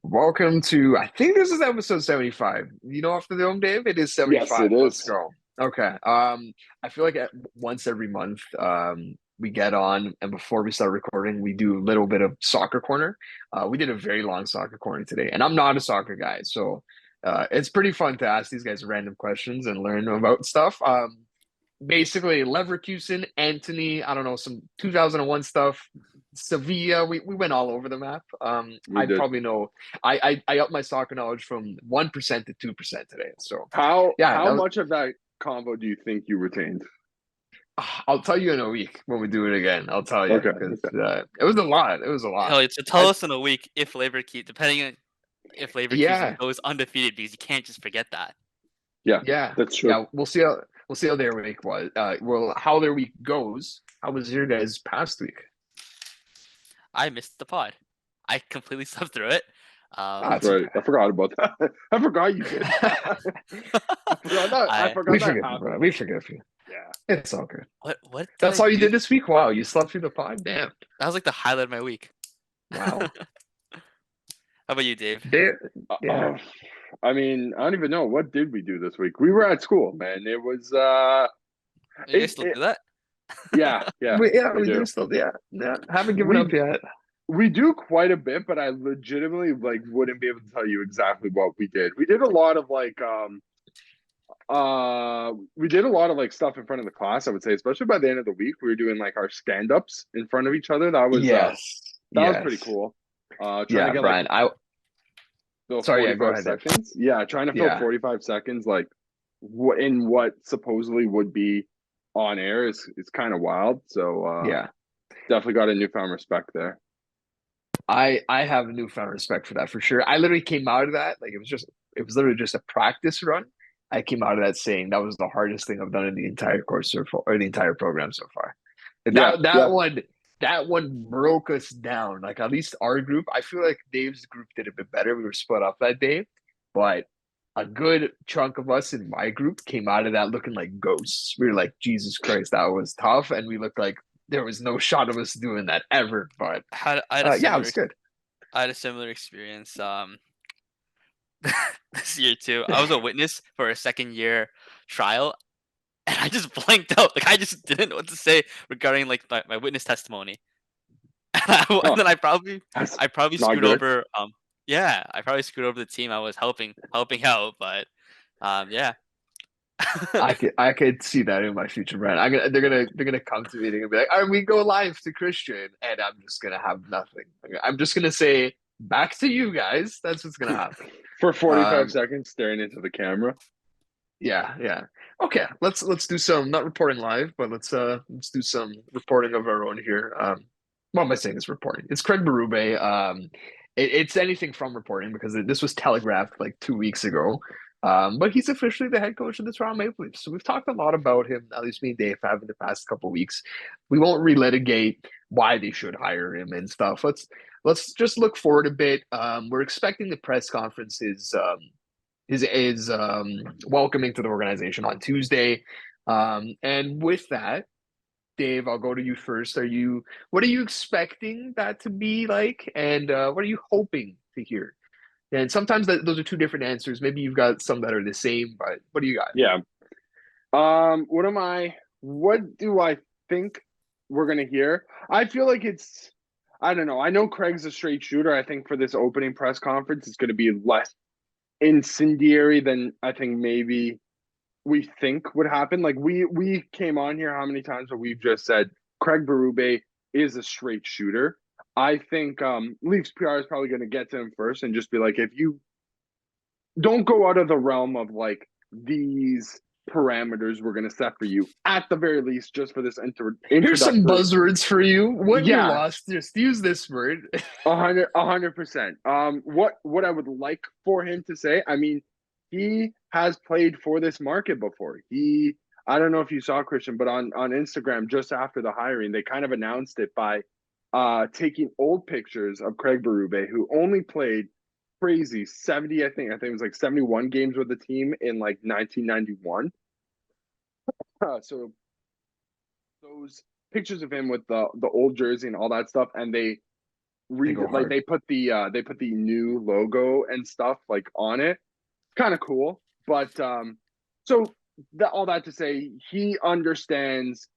Welcome to, I think this is episode 75. You know, after the home, Dave, it is Yes, 75. it Let's is. go. Okay. I feel like once every month, we get on, and before we start recording, we do a little bit of soccer corner. We did a very long soccer corner today, and I'm not a soccer guy, so it's pretty fun to ask these guys random questions and learn about stuff. Basically Leverkusen, Anthony, I don't know, some 2001 stuff, Sevilla. We went all over the map. We I did. probably know I upped my soccer knowledge from 1% to 2% today. So yeah, How much of that combo do you think you retained? I'll tell you in a week when we do it again. I'll tell you Okay, because okay. it was a lot. It was a lot. Elliot, so tell I us in a week if Leverkusen, depending on if Leverkusen Yeah, goes undefeated, because you can't just forget that. Yeah, yeah, that's true. yeah. We'll see how their week was. Well, how their week goes. How was your guys' past week? I missed the pod. I completely slept through it. Ah, That's that's right. okay. I forgot about that. I forgot you did that. I forgot that. I I We forgot that forgive you, bro. happened. We forgive you. Yeah. It's all good. what did That's I all you do? did this week? Wow, you slept through the pod? Damn. That was like the highlight of my week. How Wow. about you, Dave? There, Uh, yeah. uh, I mean, I don't even know what did we do this week. We were at school, man. It was You guys it, still it do that? yeah, We we do do. still, yeah. Yeah. Haven't given up We yet. we do quite a bit, but I legitimately like wouldn't be able to tell you exactly what we did. We did a lot of we did a lot of like stuff in front of the class, I would say, especially by the end of the week. We were doing like our stand-ups in front of each other. Yes. That was pretty Yes. cool. Trying to Yeah, get like Brian. I fill Sorry, yeah, go 45 ahead, Dave. seconds. Yeah, trying to fill Yeah. 45 seconds like what supposedly would be on air is kind of wild. So Yeah. definitely got a newfound respect there. I have a newfound respect for that for sure. I literally came out of that, like it was literally just a practice run. I came out of that saying that was the hardest thing I've done in the entire course so far, or the entire program so far. Yeah, That yeah. one broke us down. Like at least our group, I feel like Dave's group did a bit better. We were split up that day, but a good chunk of us in my group came out of that looking like ghosts. We were like, Jesus Christ, that was tough, and we looked like there was no shot of us doing that ever. But I had a yeah, it similar was good. I had a similar experience this year too. I was a witness for a second year trial, and I just blanked out. Like I just didn't know what to say regarding like my witness testimony. And Oh, then that's I probably not screwed good. over yeah, I probably screwed over the team I was helping out, but yeah. I could see that in my future, Brand. They're gonna come to me and be like, "All right, we go live to Christian," and I'm just gonna have nothing. I'm just gonna say, "Back to you guys." That's what's gonna happen. For 45 Um, seconds staring into the camera. yeah, yeah. Okay, let's do some not reporting live, but let's do some reporting of our own here. What am I saying? It's reporting. It's Craig Berube. It's anything from reporting because this was telegraphed like 2 weeks ago. But he's officially the head coach of the Toronto Maple Leafs. So we've talked a lot about him, at least me and Dave have in the past couple of weeks. We won't relitigate why they should hire him and stuff. Let's just look forward a bit. We're expecting the press conferences is welcoming to the organization on Tuesday. And with that, Dave, I'll go to you first. What are you expecting that to be like, and what are you hoping to hear? And sometimes those are two different answers. Maybe you've got some that are the same, but what do you got? Yeah. What do I think we're gonna hear? I feel like I don't know. I know Craig's a straight shooter. I think for this opening press conference, it's gonna be less incendiary than I think maybe we think would happen. Like we came on here how many times have we've just said Craig Berube is a straight shooter. I think Leafs PR is probably gonna get to him first and just be like, if you don't go out of the realm of like these parameters we're going to set for you at the very least just for this Here's some introductory. buzzwords for you. When you're Yeah, lost, just use this word. 100%. What I would like for him to say, I mean, he has played for this market before. I don't know if you saw, Christian, but on Instagram just after the hiring they kind of announced it by taking old pictures of Craig Berube, who only played crazy 70, I think it was like 71 games with the team in like 1991. So those pictures of him with the old jersey and all that stuff, and they read go like hard. they put the new logo and stuff like on it. Kind of cool. But so all that to say, he understands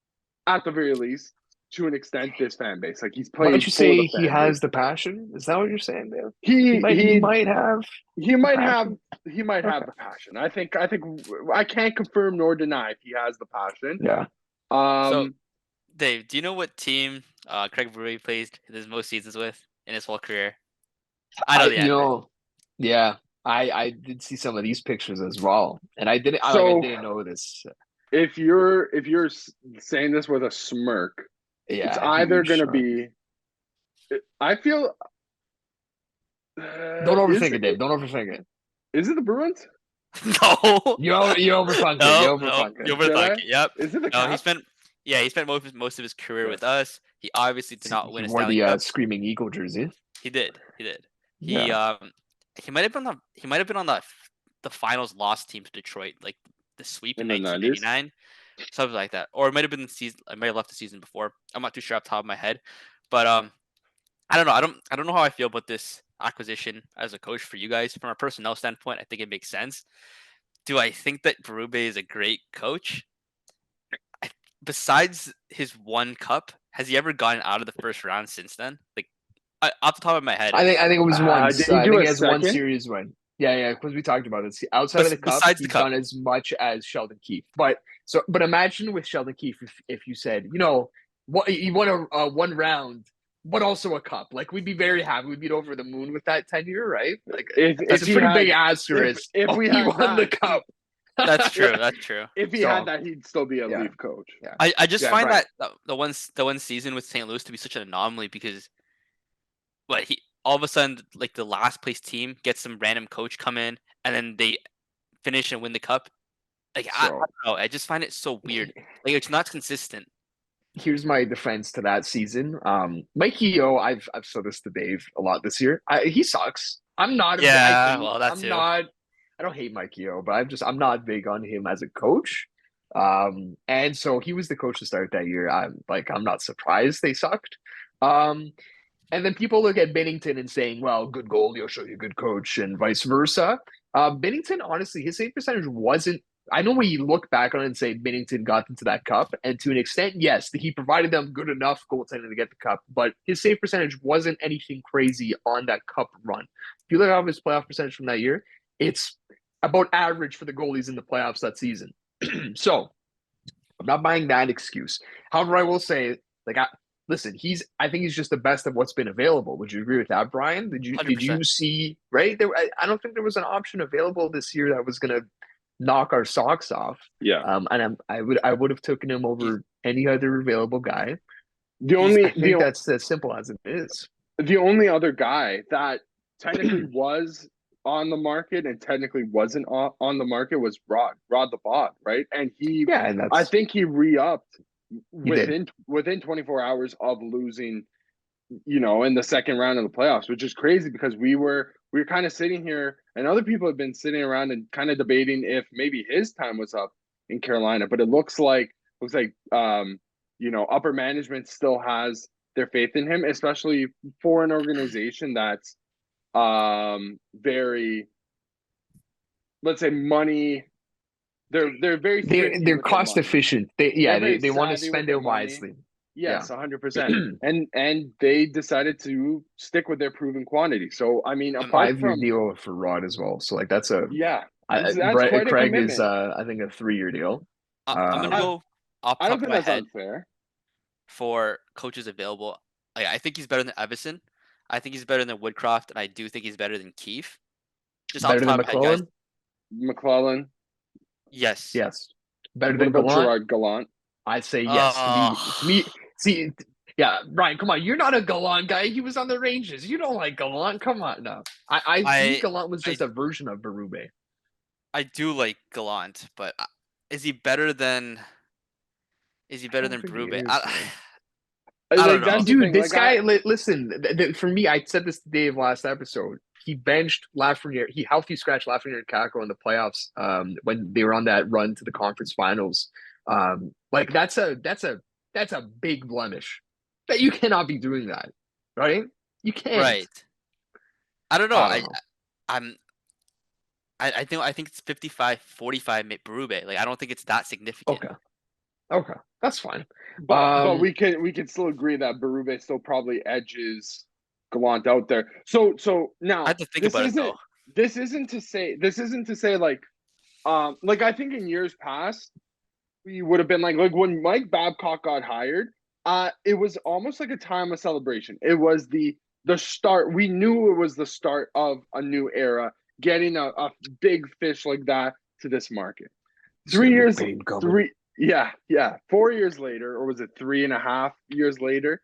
at the very least to an extent this fan base. Like he's Why don't played you for the say he fan base. has the passion? Is that what you're saying, man? He He might he he might have he the might have passion. he might have Okay. the passion. I think I can't confirm nor deny if he has the passion. Yeah. So, Um Dave, do you know what team Craig Berube plays his most seasons with in his whole career? I know I the you answer. know, yeah. I did see some of these pictures as well, and I so didn't know this. if you're saying this with a smirk, it's Yeah, either huge. going to be I feel Don't is overthink it, Dave. Don't overthink it. it the Bruins? No, You overthunk it. You no, overthunk you it. Did overthink I? it. Yep. Is it the No, Caps? he spent most of his career Yeah. with us. He obviously did not He win a wore Stanley the Cup. Screaming Eagle jersey. He did. He did. He Yeah. he might have been on the finals lost team to Detroit, like the sweep in In the 90s? 1989, something like that. Or it might have been the season. I might have left the season before. I'm not too sure off the top of my head, but I don't know. I don't know how I feel about this acquisition as a coach for you guys. From a personnel standpoint, I think it makes sense. Do I think that Berube is a great coach? Besides his one cup, has he ever gotten out of the first round since then? Like off the top of my head, I think it was once. Did he I do think a he has one second? series win. Yeah, because we talked about it. See, outside of the cup, besides the he's cup, done as much as Sheldon Keefe. But imagine with Sheldon Keefe if you said, what you won a one round, but also a cup. Like we'd be very happy. We'd be over the moon with that tenure, right? Like If that's a he pretty had big asterisk. if we He had won the that, cup. that's true. That's true. if he had So that, he'd still be a yeah, Leaf coach. yeah, I just yeah, find Brian. that the one season with St. Louis to be such an anomaly because what he all of a sudden like the last place team gets some random coach come in and then they finish and win the cup. Like I So don't know. I just find it so weird. Like it's not consistent. here's my defense to that season. Mike Yeo, I've said this to Dave a lot this year. He sucks. Yeah, well that too. I don't hate Mike Yeo, but I'm not big on him as a coach. And so he was the coach to start that year. I'm not surprised they sucked. Um, and then people look at Bennington and saying, well, good goalie will show you a good coach, and vice versa. Bennington, honestly, his save percentage wasn't. I know we look back on it and say Bennington got into that cup, and to an extent, yes, he provided them good enough goaltending to get the cup, but his save percentage wasn't anything crazy on that cup run. If you look at his playoff percentage from that year, it's about average for the goalies in the playoffs that season. So I'm not buying that excuse. However, I will say, like, listen, I think he's just the best of what's been available. Would you agree with that, Brian? Did you 100%. see right there? I don't think there was an option available this year that was going to knock our socks off. Yeah. And I would have taken him over any other available guy. I think that's as simple as it is. The only other guy that technically was on the market and technically wasn't on the market was Rod the Bod, right? And I think he re-upped within 24 hours of losing, in the second round of the playoffs, which is crazy because we were kind of sitting here and other people have been sitting around and kind of debating if maybe his time was up in Carolina, but it looks like upper management still has their faith in him, especially for an organization that's very, let's say, money. They're very they're cost efficient. They want to savvy with spend their it money. wisely. Yes, 100%. And they decided to stick with their proven quantity. So I mean, A apart 5-year from deal for Rod as well. So like that's quite a Craig is commitment. I think a 3-year deal. I'm gonna go off I top don't of think my that's head unfair. for coaches available. I think he's better than Everson. I think he's better than Woodcroft, and I do think he's better than Keefe. Just off Better the than top of my head, guys. McClellan. Yes. Yes. Better What than about Gallant? Gerard Gallant? I'd say yes. To me, see, yeah, Brian, come on. You're not a Gallant guy. He was on the Rangers. You don't like Gallant. Come on, no. To me, Gallant was just a version of Berube. I do like Gallant, but is he better than Berube? I don't know. Dude, this guy, listen, for me, I said this to Dave last episode. He benched Lafreniere. He healthy scratched Lafreniere and Kako in the playoffs when they were on that run to the conference finals. Like that's a big blemish that you cannot be doing that, right? You can't. Right. I don't know. I don't know. I'm I think it's 55-45 Berube. Like I don't think it's that significant. Okay. Okay. That's fine. But we can still agree that Berube still probably edges Gallant out there. So I now have to think about it though. this isn't to say like I think in years past we would have been like when Mike Babcock got hired, it was almost like a time of celebration. It was the start. We knew it was the start of a new era, getting a big fish like that to this market. 3 years, yeah, 4 years later, or was it 3.5 years later?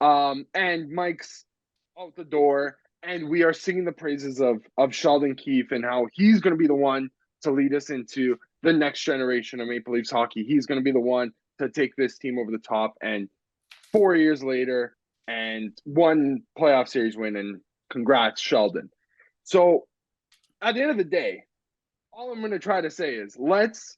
And Mike's out the door, and we are singing the praises of Sheldon Keefe and how he's going to be the one to lead us into the next generation of Maple Leafs hockey. He's going to be the one to take this team over the top. And 4 years later, and one playoff series win, and congrats, Sheldon. So at the end of the day, all I'm going to try to say is let's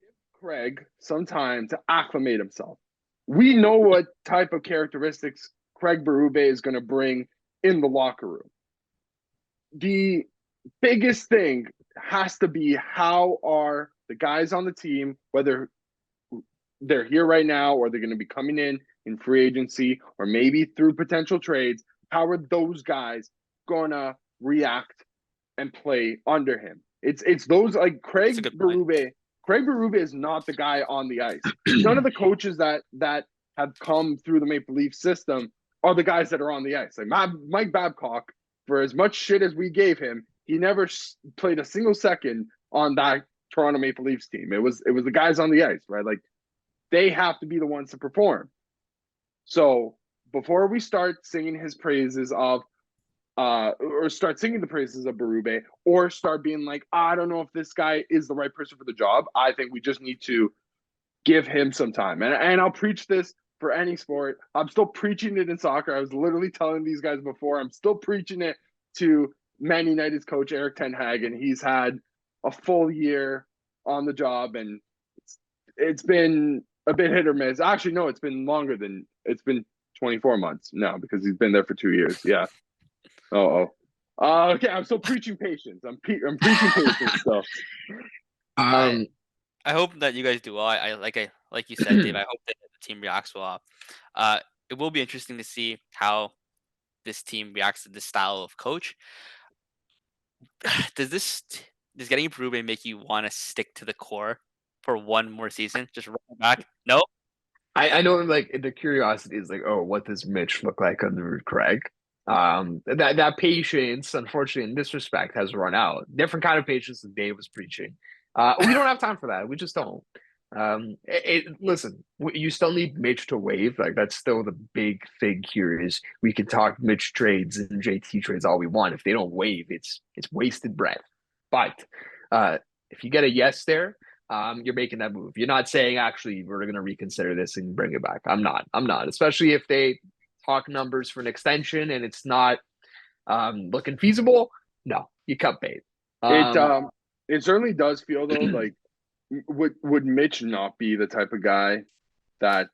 give Craig some time to acclimate himself. We know what type of characteristics Craig Berube is going to bring in the locker room. The biggest thing has to be how are the guys on the team, whether they're here right now or they're going to be coming in free agency or maybe through potential trades, how are those guys going to react and play under him? It's those like Craig Berube. Craig Berube is not the guy on the ice. None of the coaches that have come through the Maple Leaf system are the guys that are on the ice. Like Mike Babcock, for as much shit as we gave him, he never played a single second on that Toronto Maple Leafs team. It was the guys on the ice, right? Like they have to be the ones to perform. So before we start singing his praises of or start singing the praises of Berube, or start being like, I don't know if this guy is the right person for the job, I think we just need to give him some time. And I'll preach this for any sport. I'm still preaching it in soccer. I was literally telling these guys before, I'm still preaching it to Man United's coach, Eric Ten Hag, and he's had a full year on the job, and it's been a bit hit or miss. Actually, no, it's been 24 months now because he's been there for 2 years. Yeah. Okay, I'm still preaching patience. I'm preaching patience. So, I hope that you guys do well. I like you said, Dave. I hope that the team reacts well. It will be interesting to see how this team reacts to this style of coach. Does getting Berube make you want to stick to the core for one more season? Just run back? No. I know, like the curiosity is like, oh, what does Mitch look like under Craig? That patience, unfortunately, in this respect, has run out. Different kind of patience than Dave was preaching. We don't have time for that. We just don't. Listen, you still need Mitch to wave. Like that's still the big thing here. Is we can talk Mitch trades and JT trades all we want. If they don't wave, it's wasted breath. But if you get a yes there, you're making that move. You're not saying actually we're going to reconsider this and bring it back. I'm not. Especially if they talk numbers for an extension and it's not looking feasible. No, you cut bait. It certainly does feel though like would Mitch not be the type of guy that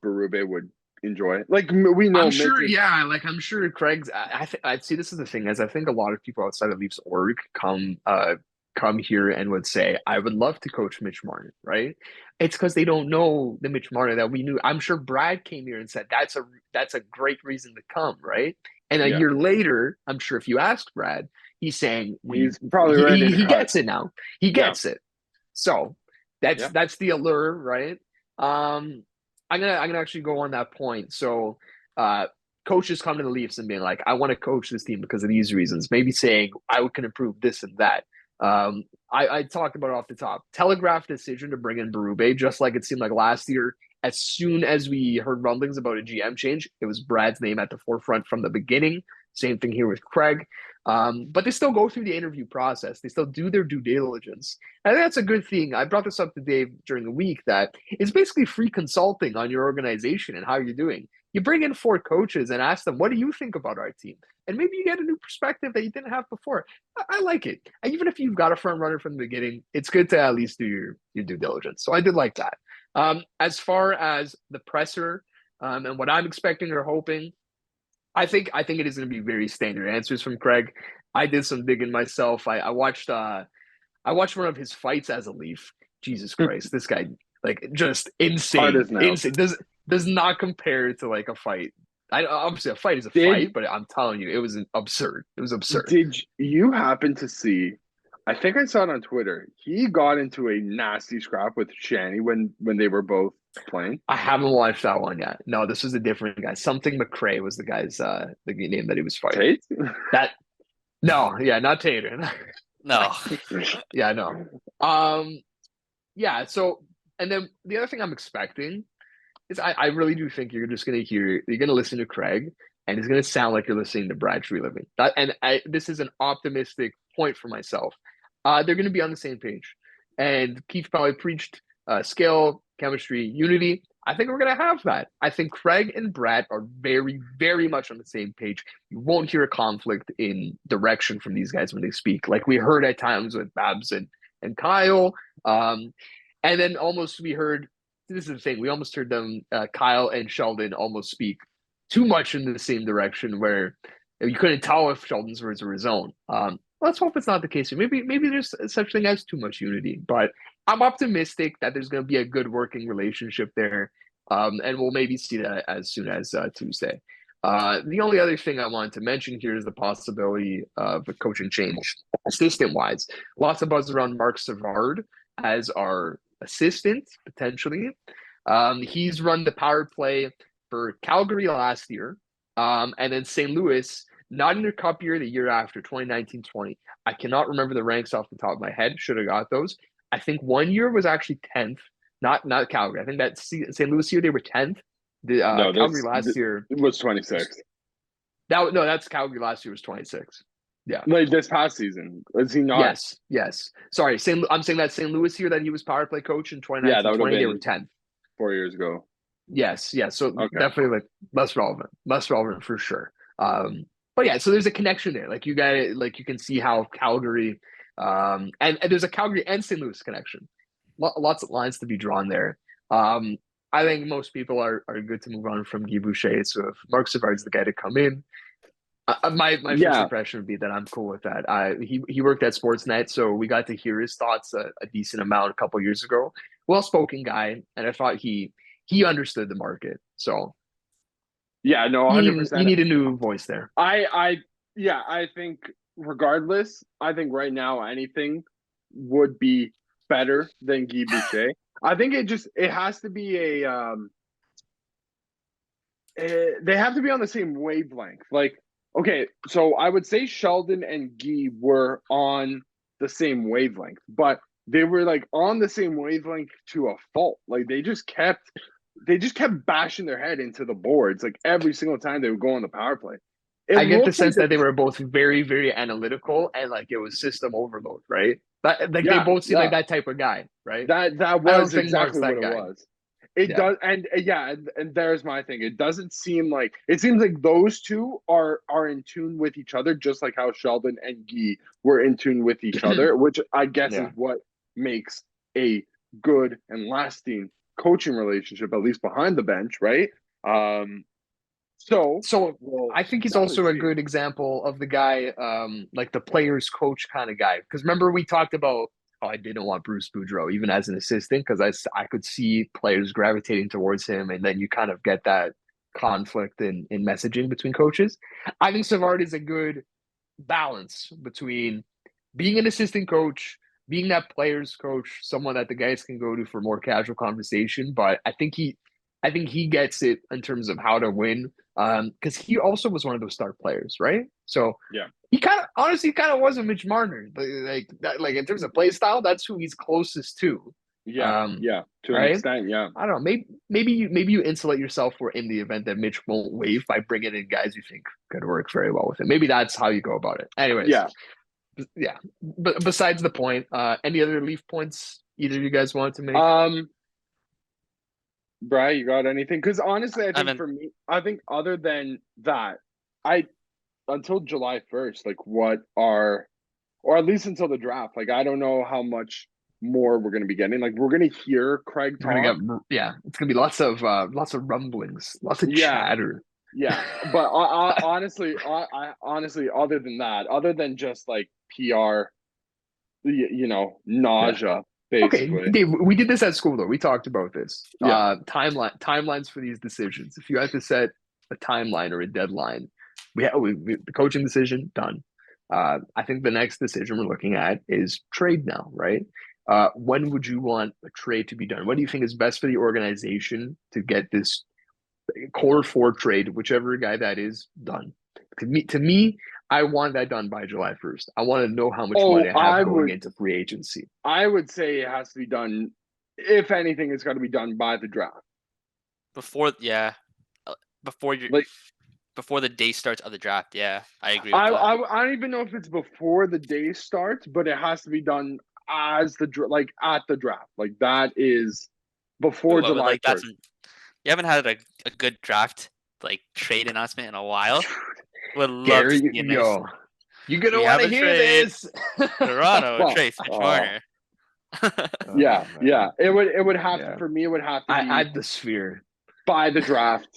Berube would enjoy? Like we know, I'm sure, yeah. Like I'm sure Craig's. I see. This is the thing, is I think a lot of people outside of Leafs org come here and would say, I would love to coach Mitch Martin, right? It's because they don't know the Mitch Martin that we knew. I'm sure Brad came here and said that's a great reason to come, right? And a year later, I'm sure if you ask Brad, he's saying he's probably ready. He gets it now. He gets it. So that's the allure, right? I'm gonna actually go on that point. So coaches come to the Leafs and being like, I want to coach this team because of these reasons. Maybe saying I can improve this and that. I talked about it off the top. Telegraph decision to bring in Berube, just like it seemed like last year. As soon as we heard rumblings about a GM change, it was Brad's name at the forefront from the beginning. Same thing here with Craig. But they still go through the interview process. They still do their due diligence. I think that's a good thing. I brought this up to Dave during the week that it's basically free consulting on your organization and how you're doing. You bring in 4 coaches and ask them, what do you think about our team? And maybe you get a new perspective that you didn't have before. I like it. And even if you've got a front runner from the beginning, it's good to at least do your due diligence. So I did like that. As far as the presser and what I'm expecting or hoping, I think it is going to be very standard answers from Craig. I did some digging myself. I watched one of his fights as a Leaf. Jesus Christ, this guy like just Hard insane, as nails. insane. Does not compare to like a fight. Obviously a fight is a Did fight, but I'm telling you, it was absurd. It was absurd. did you happen to see? I think I saw it on Twitter. He got into a nasty scrap with Shanny when they were both playing. I haven't watched that one yet. No, this was a different guy. Something McRae was the guy's the name that he was fighting. Tate? That no, yeah, not Tater. No. Yeah, no. Yeah, so and then the other thing I'm expecting is I really do think you're gonna listen to Craig and it's gonna sound like you're listening to Brad Treliving. This is an optimistic point for myself. They're gonna be on the same page. And Keith probably preached skill, chemistry, unity. I think we're gonna have that. I think Craig and Brad are very, very much on the same page. You won't hear a conflict in direction from these guys when they speak, like we heard at times with Babs and Kyle. And then almost we heard this is the thing. We almost heard them, Kyle and Sheldon, almost speak too much in the same direction where you couldn't tell if Sheldon's words were his own. Let's hope it's not the case. Maybe there's such thing as too much unity, but I'm optimistic that there's going to be a good working relationship there, and we'll maybe see that as soon as Tuesday. The only other thing I wanted to mention here is the possibility of a coaching change, assistant-wise. Lots of buzz around Mark Savard as our assistant, potentially. He's run the power play for Calgary last year, and then St. Louis, not in their cup year, the year after, 2019-20. I cannot remember the ranks off the top of my head. Should have got those. I think one year was actually 10th, not Calgary. I think that St. Louis year, they were 10th. No, Calgary last year it was 26th. That's Calgary last year was 26. Yeah. Like this past season, is he not? Yes. Sorry, I'm saying that St. Louis year that he was power play coach in 2019, that would have they were been 10th. 4 years ago. Yes. So Okay. definitely like less relevant for sure. But yeah, so there's a connection there. Like you can see how Calgary, and there's a Calgary and St. Louis connection. Lots of lines to be drawn there. I think most people are good to move on from Guy Boucher. So if Mark Savard's the guy to come in, my first impression would be that I'm cool with that. He worked at Sportsnet, so we got to hear his thoughts a decent amount a couple years ago. Well-spoken guy, and I thought he understood the market. So yeah, no, 100%. You need a new voice there. I think regardless, I think right now anything would be better than Guy Boucher. I think it has to be they have to be on the same wavelength. Like, okay, so I would say Sheldon and Guy were on the same wavelength, but they were like on the same wavelength to a fault. Like they just kept bashing their head into the boards like every single time they would go on the power play. I get the sense that they were both very, very analytical and like it was system overload, right? They both seem like that type of guy, right? That was exactly what it was. It does, and and there's my thing. It seems like those two are in tune with each other, just like how Sheldon and Guy were in tune with each other, which I guess is what makes a good and lasting coaching relationship, at least behind the bench, right? So I think he's also a good example of the guy, like the player's coach kind of guy. Because remember we talked about, I didn't want Bruce Boudreau even as an assistant because I could see players gravitating towards him, and then you kind of get that conflict in messaging between coaches. I think Savard is a good balance between being an assistant coach, being that player's coach, someone that the guys can go to for more casual conversation. But I think he gets it in terms of how to win. Because he also was one of those star players, right? So yeah, he kind of was a Mitch Marner, like in terms of play style, that's who he's closest to. Yeah, to an extent, yeah. I don't know. Maybe you insulate yourself for in the event that Mitch won't wave by bringing in guys you think could work very well with him. Maybe that's how you go about it. Anyways, yeah. But besides the point, any other Leaf points either of you guys wanted to make? Bri, you got anything? Because honestly, for me, I think other than that, until July 1st, like or at least until the draft, like I don't know how much more we're going to be getting. Like we're going to hear Craig talk. It's going to be lots of rumblings, lots of chatter. Yeah, but honestly, other than that, other than just like PR, Yeah. nausea, Okay, basically. Dave, we did this at school though. We talked about this. Yeah. Timelines for these decisions. If you had to set a timeline or a deadline, the coaching decision done. I think the next decision we're looking at is trade now, right? When would you want a trade to be done? What do you think is best for the organization to get this core four trade, whichever guy that is, done? To me, I want that done by July 1st. I want to know how much money Oh, I have going into free agency. I would say it has to be done. If anything, it's got to be done by the draft. Before before you Like, before the day starts of the draft. Yeah, I agree with I that. don't even know if it's before the day starts, but it has to be done as at the draft. Like that is before Ooh, I would July like that. 1st. You haven't had a good draft like trade announcement in a while. Would love to Gary, see a nice. you're gonna We want have to a hear trade. this. Toronto, Well, Trace Marner. yeah, man. yeah. It would have Yeah. to, for me, it would have to I be the sphere. by the draft.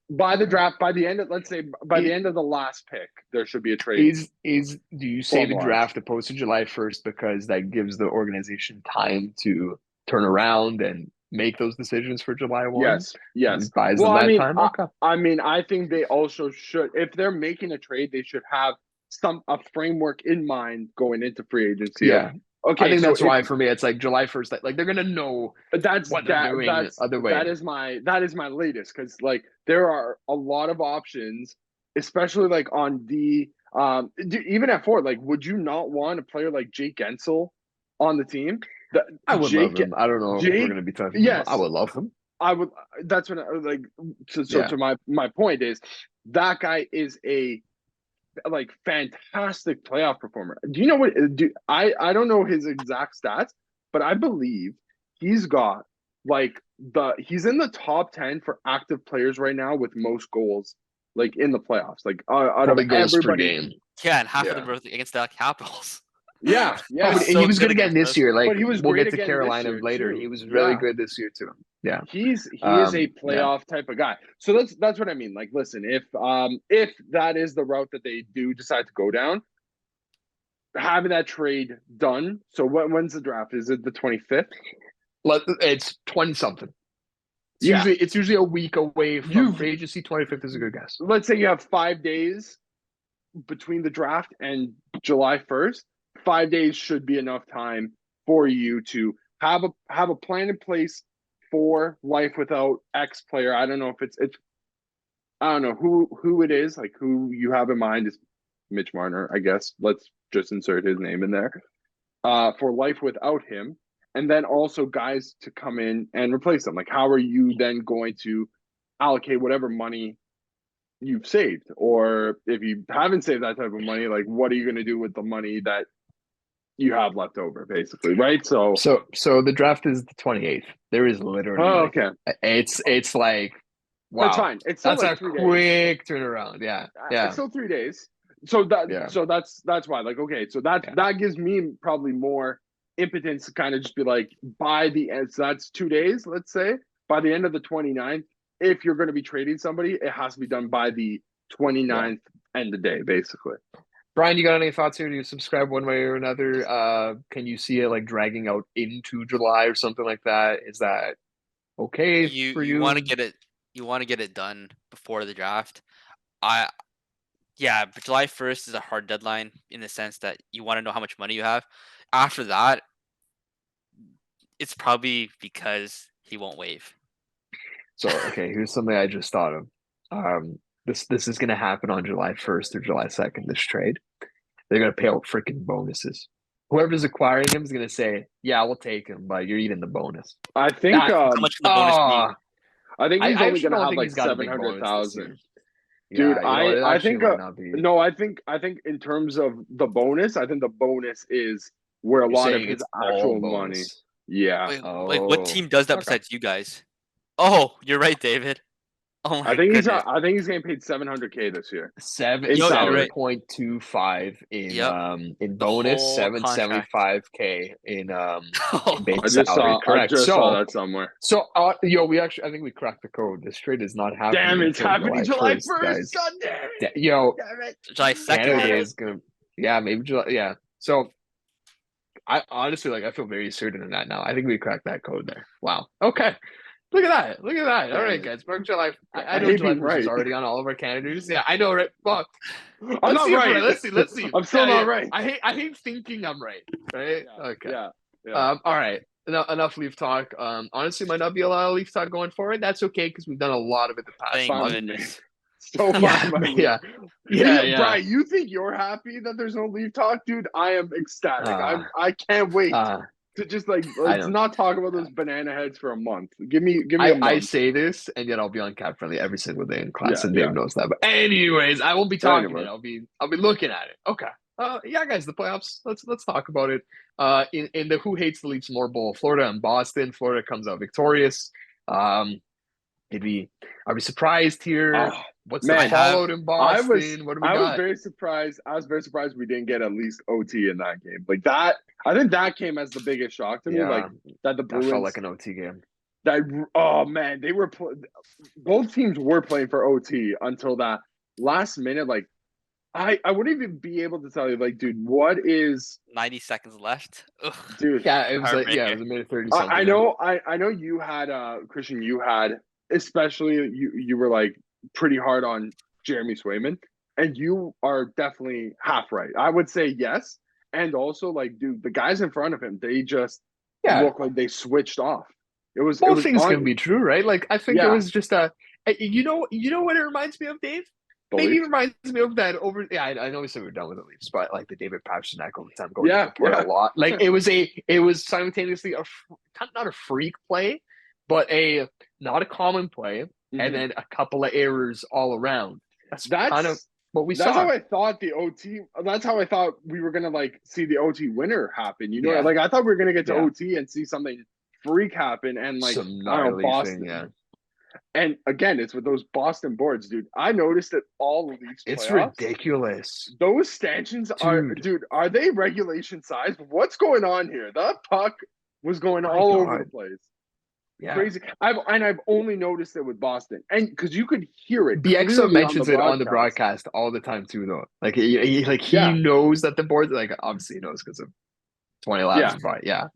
By the draft, by the end of, let's say, by the end of the last pick, there should be a trade. Do you say the draft opposed to July 1st because that gives the organization time to turn around and make those decisions for July 1? Yes. It buys Well, them that time. Okay. I think they also should, if they're making a trade, they should have a framework in mind going into free agency. Yeah. Okay, I think so that's why for me it's like July 1st. Like they're gonna know what they're doing other way. that is my latest, because like there are a lot of options, especially like on the even at Ford. Like, would you not want a player like Jake Gensel on the team? I would love him. I don't know if we're gonna be talking. Yes, I would love him. I would. That's when to my point is that guy is a fantastic playoff performer. Do you know what? I don't know his exact stats, but I believe he's got he's in the top 10 for active players right now with most goals in the playoffs. Like out Probably of goals per everybody. Yeah, and half of them were against the Capitals. Yeah. He was good again this year. Like, but he was we'll great get to again Carolina later. too. He was really good this year too. Yeah, he is a playoff type of guy. So that's what I mean. Like, listen, if that is the route that they do decide to go down, having that trade done. So when's the draft? Is it the 25th? It's 20 something. Yeah. It's usually a week away from free agency. 25th is a good guess. Let's say you have 5 days between the draft and July 1st. 5 days should be enough time for you to have a plan in place for life without X player. I don't know if it's I don't know who it is, like who you have in mind is Mitch Marner, I guess. Let's just insert his name in there. For life without him. And then also guys to come in and replace them. Like, how are you then going to allocate whatever money you've saved? Or if you haven't saved that type of money, like, what are you going to do with the money that you have left over, basically, right? So the draft is the 28th. There is literally okay. It's like, wow. That's fine. It's still that's a quick turnaround. Yeah. It's still 3 days. So that's why. Like, okay, so that gives me probably more impotence to kind of just be like, by the end, so that's 2 days, let's say, by the end of the 29th, if you're going to be trading somebody, it has to be done by the 29th end of the day, basically. Brian, you got any thoughts here? Do you subscribe one way or another? Can you see it like dragging out into July or something like that? Is that okay for you? You want to get it. You want to get it done before the draft. Yeah, but July 1st is a hard deadline in the sense that you want to know how much money you have. After that, it's probably because he won't waive. So, okay, here's something I just thought of. This is going to happen on July 1st or July 2nd, this trade. They're going to pay out freaking bonuses. Whoever's acquiring him is going to say, yeah, we'll take him, but you're eating the bonus. I think how much can the bonus be? I think he's only going to have like 700,000. Dude, I think no, I think in terms of the bonus, I think the bonus is where a lot of his actual money. Yeah. Like what team does that besides you guys? Oh, you're right, David. Oh I my think goodness. he's getting paid $700K this year. Seven In Yo, you're salary. right. 7.25 Yep. in The bonus, whole contract. 775K in Oh, base salary. I Correct. just saw So that somewhere. I think we cracked the code. This trade is not happening Damn, it's until happening July 1st. guys. God damn it. Yo, Damn it. July 2nd, Canada Day maybe. is gonna, yeah, maybe July, yeah. So I honestly I feel very certain in that now. I think we cracked that code there. Wow. Okay. Look at that. Look at that. All Damn right, it. guys. Mark July. I I know hate July being 1st is right. already on all of our calendars. Yeah, I know, right? Well, I'm let's not see if we're right. right. Let's see. I'm still not right. I hate thinking I'm right. Right? Yeah. Okay. Yeah. All right. Enough Leaf talk. Honestly, might not be a lot of Leaf talk going forward. That's okay because we've done a lot of it the past Thank month. goodness. So Yeah, fine by me. yeah. Brian, you think you're happy that there's no leave talk, dude? I am ecstatic. I can't wait to just let's not talk about those banana heads for a month. Give me a month. I say this, and yet I'll be on cap friendly every single day in class, Yeah, and Dave yeah. knows that. But anyways, I won't be talking Anyway. it. I'll be looking at it. Okay. Yeah, guys, the playoffs. Let's talk about it. In the Who Hates the Leafs More Bowl, Florida and Boston. Florida comes out victorious. Maybe are we surprised here? What's the man, fallout in Boston? What do we I was got? very surprised. I was very surprised we didn't get at least OT in that game. Like that, I think that came as the biggest shock to me. Like that the Bruins felt like an OT game. Oh man, they were both teams were playing for OT until that last minute. Like I wouldn't even be able to tell you, like, dude, what is 90 seconds left? Ugh. dude? Yeah, it was Heartbreaker. it was a minute 30 something. I know you had Christian, you had especially you were like pretty hard on Jeremy Swayman, and you are definitely half right. I would say yes, and also like, dude, the guys in front of him, they just look like they switched off. Both things can be true, right? Like I think it was just you know what it reminds me of, Dave? Maybe it reminds me of that over. Yeah, I know we said we're done with the Leafs, but like the David Pastrnak overtime goal, a lot. Like it was simultaneously not a freak play, but not a common play, and then a couple of errors all around. That's kind of what we saw. That's how I thought the OT. That's how I thought we were gonna like see the OT winner happen. You know, like I thought we were gonna get to OT and see something freak happen, and like I don't know, Boston. And again, it's with those Boston boards, dude. I noticed that all of these it's playoffs, ridiculous. Those stanchions are they regulation size? What's going on here? That puck was going all over the place. Yeah. Crazy. I've only noticed it with Boston, and because you could hear it. BXO mentions it on the broadcast all the time too, though. Like he knows that the boards, like obviously he knows because of 20 laps. But yeah.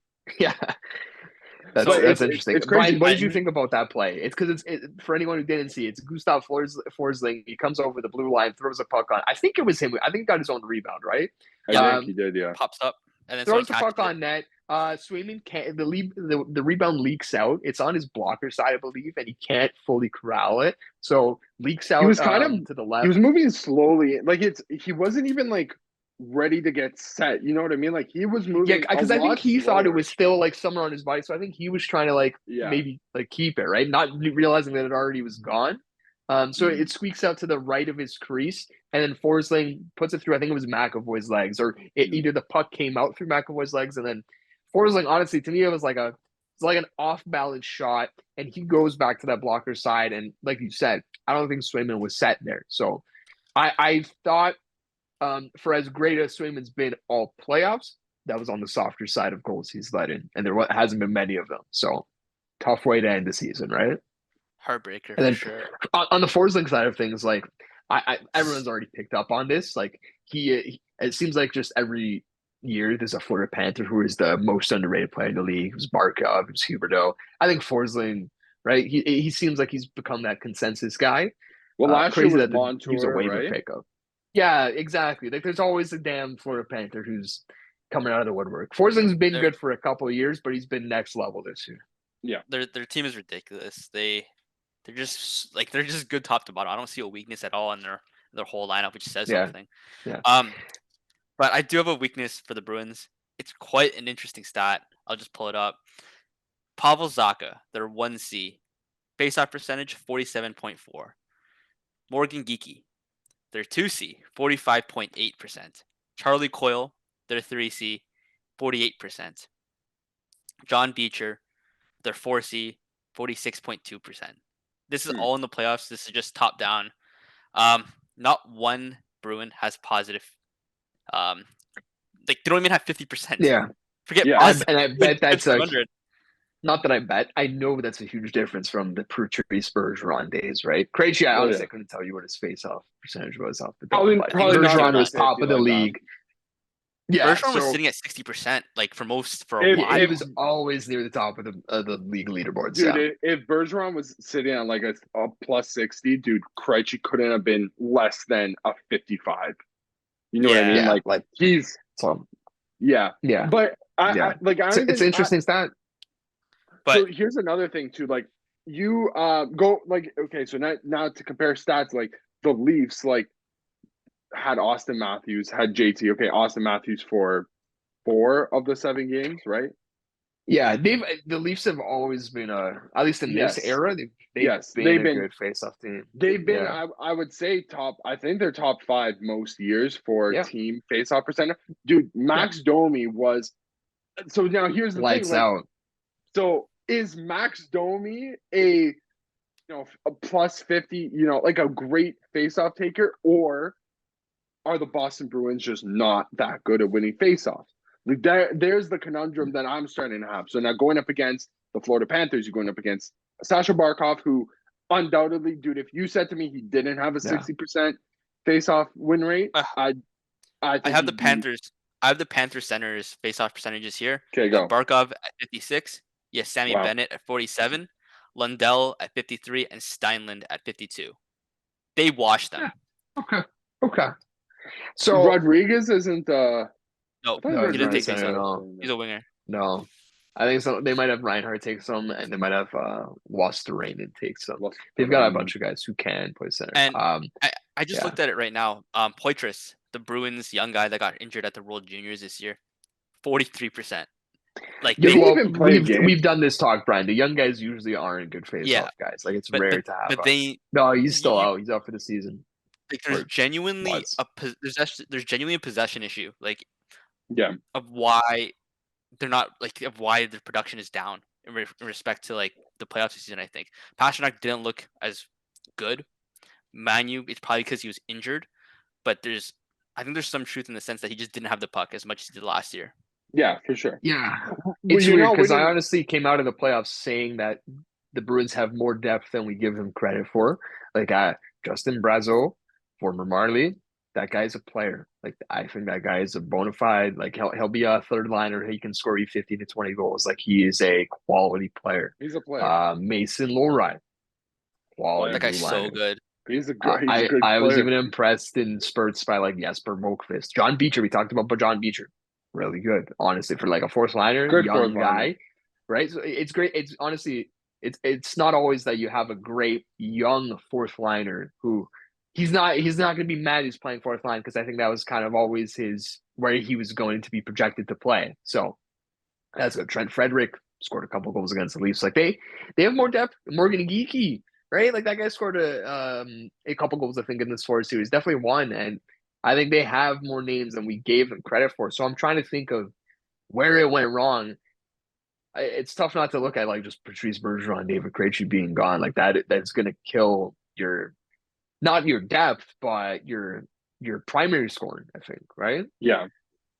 That's interesting. It's crazy. Brian, what did you think about that play? It's because for anyone who didn't see, it's Gustav Forsling. He comes over the blue line, throws a puck on. I think it was him. I think he got his own rebound, right? I think he did. Yeah, pops up and then throws the puck on net. Swayman can't. The rebound leaks out. It's on his blocker side, I believe, and he can't fully corral it. So leaks out. He was kind of to the left. He was moving slowly. Like he wasn't even like ready to get set. You know what I mean? Like he was moving. Yeah, because I think he thought it was still like somewhere on his body. So I think he was trying to maybe like keep it, right? Not realizing that it already was gone. So it squeaks out to the right of his crease, and then Forsling puts it through. I think it was McAvoy's legs, or either the puck came out through McAvoy's legs, and then Forsling. Honestly, to me, it was like an off balance shot, and he goes back to that blocker side. And like you said, I don't think Swayman was set there. So I thought. For as great as Swayman's been all playoffs, that was on the softer side of goals he's let in, and there hasn't been many of them. So tough way to end the season, right? Heartbreaker and then, for sure. On the Forsling side of things, like everyone's already picked up on this. Like he it seems like just every year there's a Florida Panther who is the most underrated player in the league. It was Barkov, it was Huberdeau. I think Forsling, right? He seems like he's become that consensus guy. Well, last year was Montour, he was a waiver right? pickup. Yeah, exactly. Like there's always a damn Florida Panther who's coming out of the woodwork. Forsling's been good for a couple of years, but he's been next level this year. Yeah, their team is ridiculous. They're just good top to bottom. I don't see a weakness at all in their whole lineup, which says something. Yeah. But I do have a weakness for the Bruins. It's quite an interesting stat. I'll just pull it up. Pavel Zacha, their 1C, faceoff percentage 47.4. Morgan Geekie, their 2C, 45.8%. Charlie Coyle, their 3C, 48%. John Beecher, their 4C, 46.2%. This is all in the playoffs. This is just top down. Not one Bruin has positive. Like they don't even have 50%. Yeah. Forget Yeah. positive. And I bet that's like 500. not that I bet. I know that's a huge difference from the Patrice Bergeron days, right? Krejci, I honestly couldn't tell you what his face-off percentage was off the dome. But Probably not Bergeron a was top 50 of the like that. league. Yeah, Bergeron was so sitting at 60%, like for a If- while. he was always near the top of the league leaderboards. Dude, Yeah. if Bergeron was sitting on like a plus 60, dude, Krejci couldn't have been less than a 55. You know what I mean? Yeah, Like he's so yeah. yeah. But I don't It's even, an interesting stat. But so here's another thing too. Like you go like okay, so now to compare stats, like the Leafs like had Austin Matthews, had JT. Okay, Austin Matthews for 4 of the 7 games, right? Yeah, the Leafs have always been at least in this Yes. era, they've Yes, been they've a been- good face-off team. They've been, Yeah. I would say top. I think they're top 5 most years for Yeah. team faceoff percentage. Dude, Max Domi was. So now here's the Lights thing. Like, out. so is Max Domi a plus 50? Like a great faceoff taker, or are the Boston Bruins just not that good at winning faceoffs? Like there's the conundrum that I'm starting to have. So now going up against the Florida Panthers, you're going up against Sasha Barkov, who undoubtedly, dude, if you said to me he didn't have a 60% faceoff win rate, I have the Panthers. I have the Panthers centers faceoff percentages here. Okay, go. Barkov at 56. Yes, Sammy Bennett at 47. Lundell at 53 and Steinland at 52. They washed them. Yeah. Okay. So Rodriguez isn't No, No, he didn't take he's not faceoff. no. He's a winger. No. I think so. They might have Reinhardt take some, and they might have Wasterainen take some. They've got a bunch of guys who can play center. And I just looked at it right now. Poitras, the Bruins young guy that got injured at the World Juniors this year, 43%. Like we've done this talk, Brian. The young guys usually aren't good face-off guys. Like it's rare to have. But he's still out. He's out for the season. Like there's genuinely a possession issue. Like of why they're not of why the production is down in respect to like the playoff season. I think Pasternak didn't look as good. Manu, it's probably because he was injured, but I think there's some truth in the sense that he just didn't have the puck as much as he did last year. Yeah, for sure. Yeah, it's weird because I honestly came out of the playoffs saying that the Bruins have more depth than we give them credit for. Like Justin Brazeau, former Marley, that guy's a player. Like I think that guy is a bona fide. Like he'll be a third liner. He can score you 15 to 20 goals. Like he is a quality player. He's a player. Mason Lowry, quality. That guy's so good. He's a good. I was even impressed in spurts by like Jesper Mokvist, John Beecher. We talked about John Beecher. Really good, honestly, for like a fourth liner, young guy, right? So it's great. It's honestly, it's not always that you have a great young fourth liner who he's not going to be mad he's playing fourth line, because I think that was kind of always where he was going to be projected to play. So that's good. Trent Frederick scored a couple goals against the Leafs. Like they have more depth. Morgan Geekie, right? Like that guy scored a couple goals, I think, in this Forest series. Definitely one. And I think they have more names than we gave them credit for. So I'm trying to think of where it went wrong. It's tough not to look at like just Patrice Bergeron, David Krejci being gone like that. That's going to kill not your depth, but your primary scoring, I think, right? Yeah.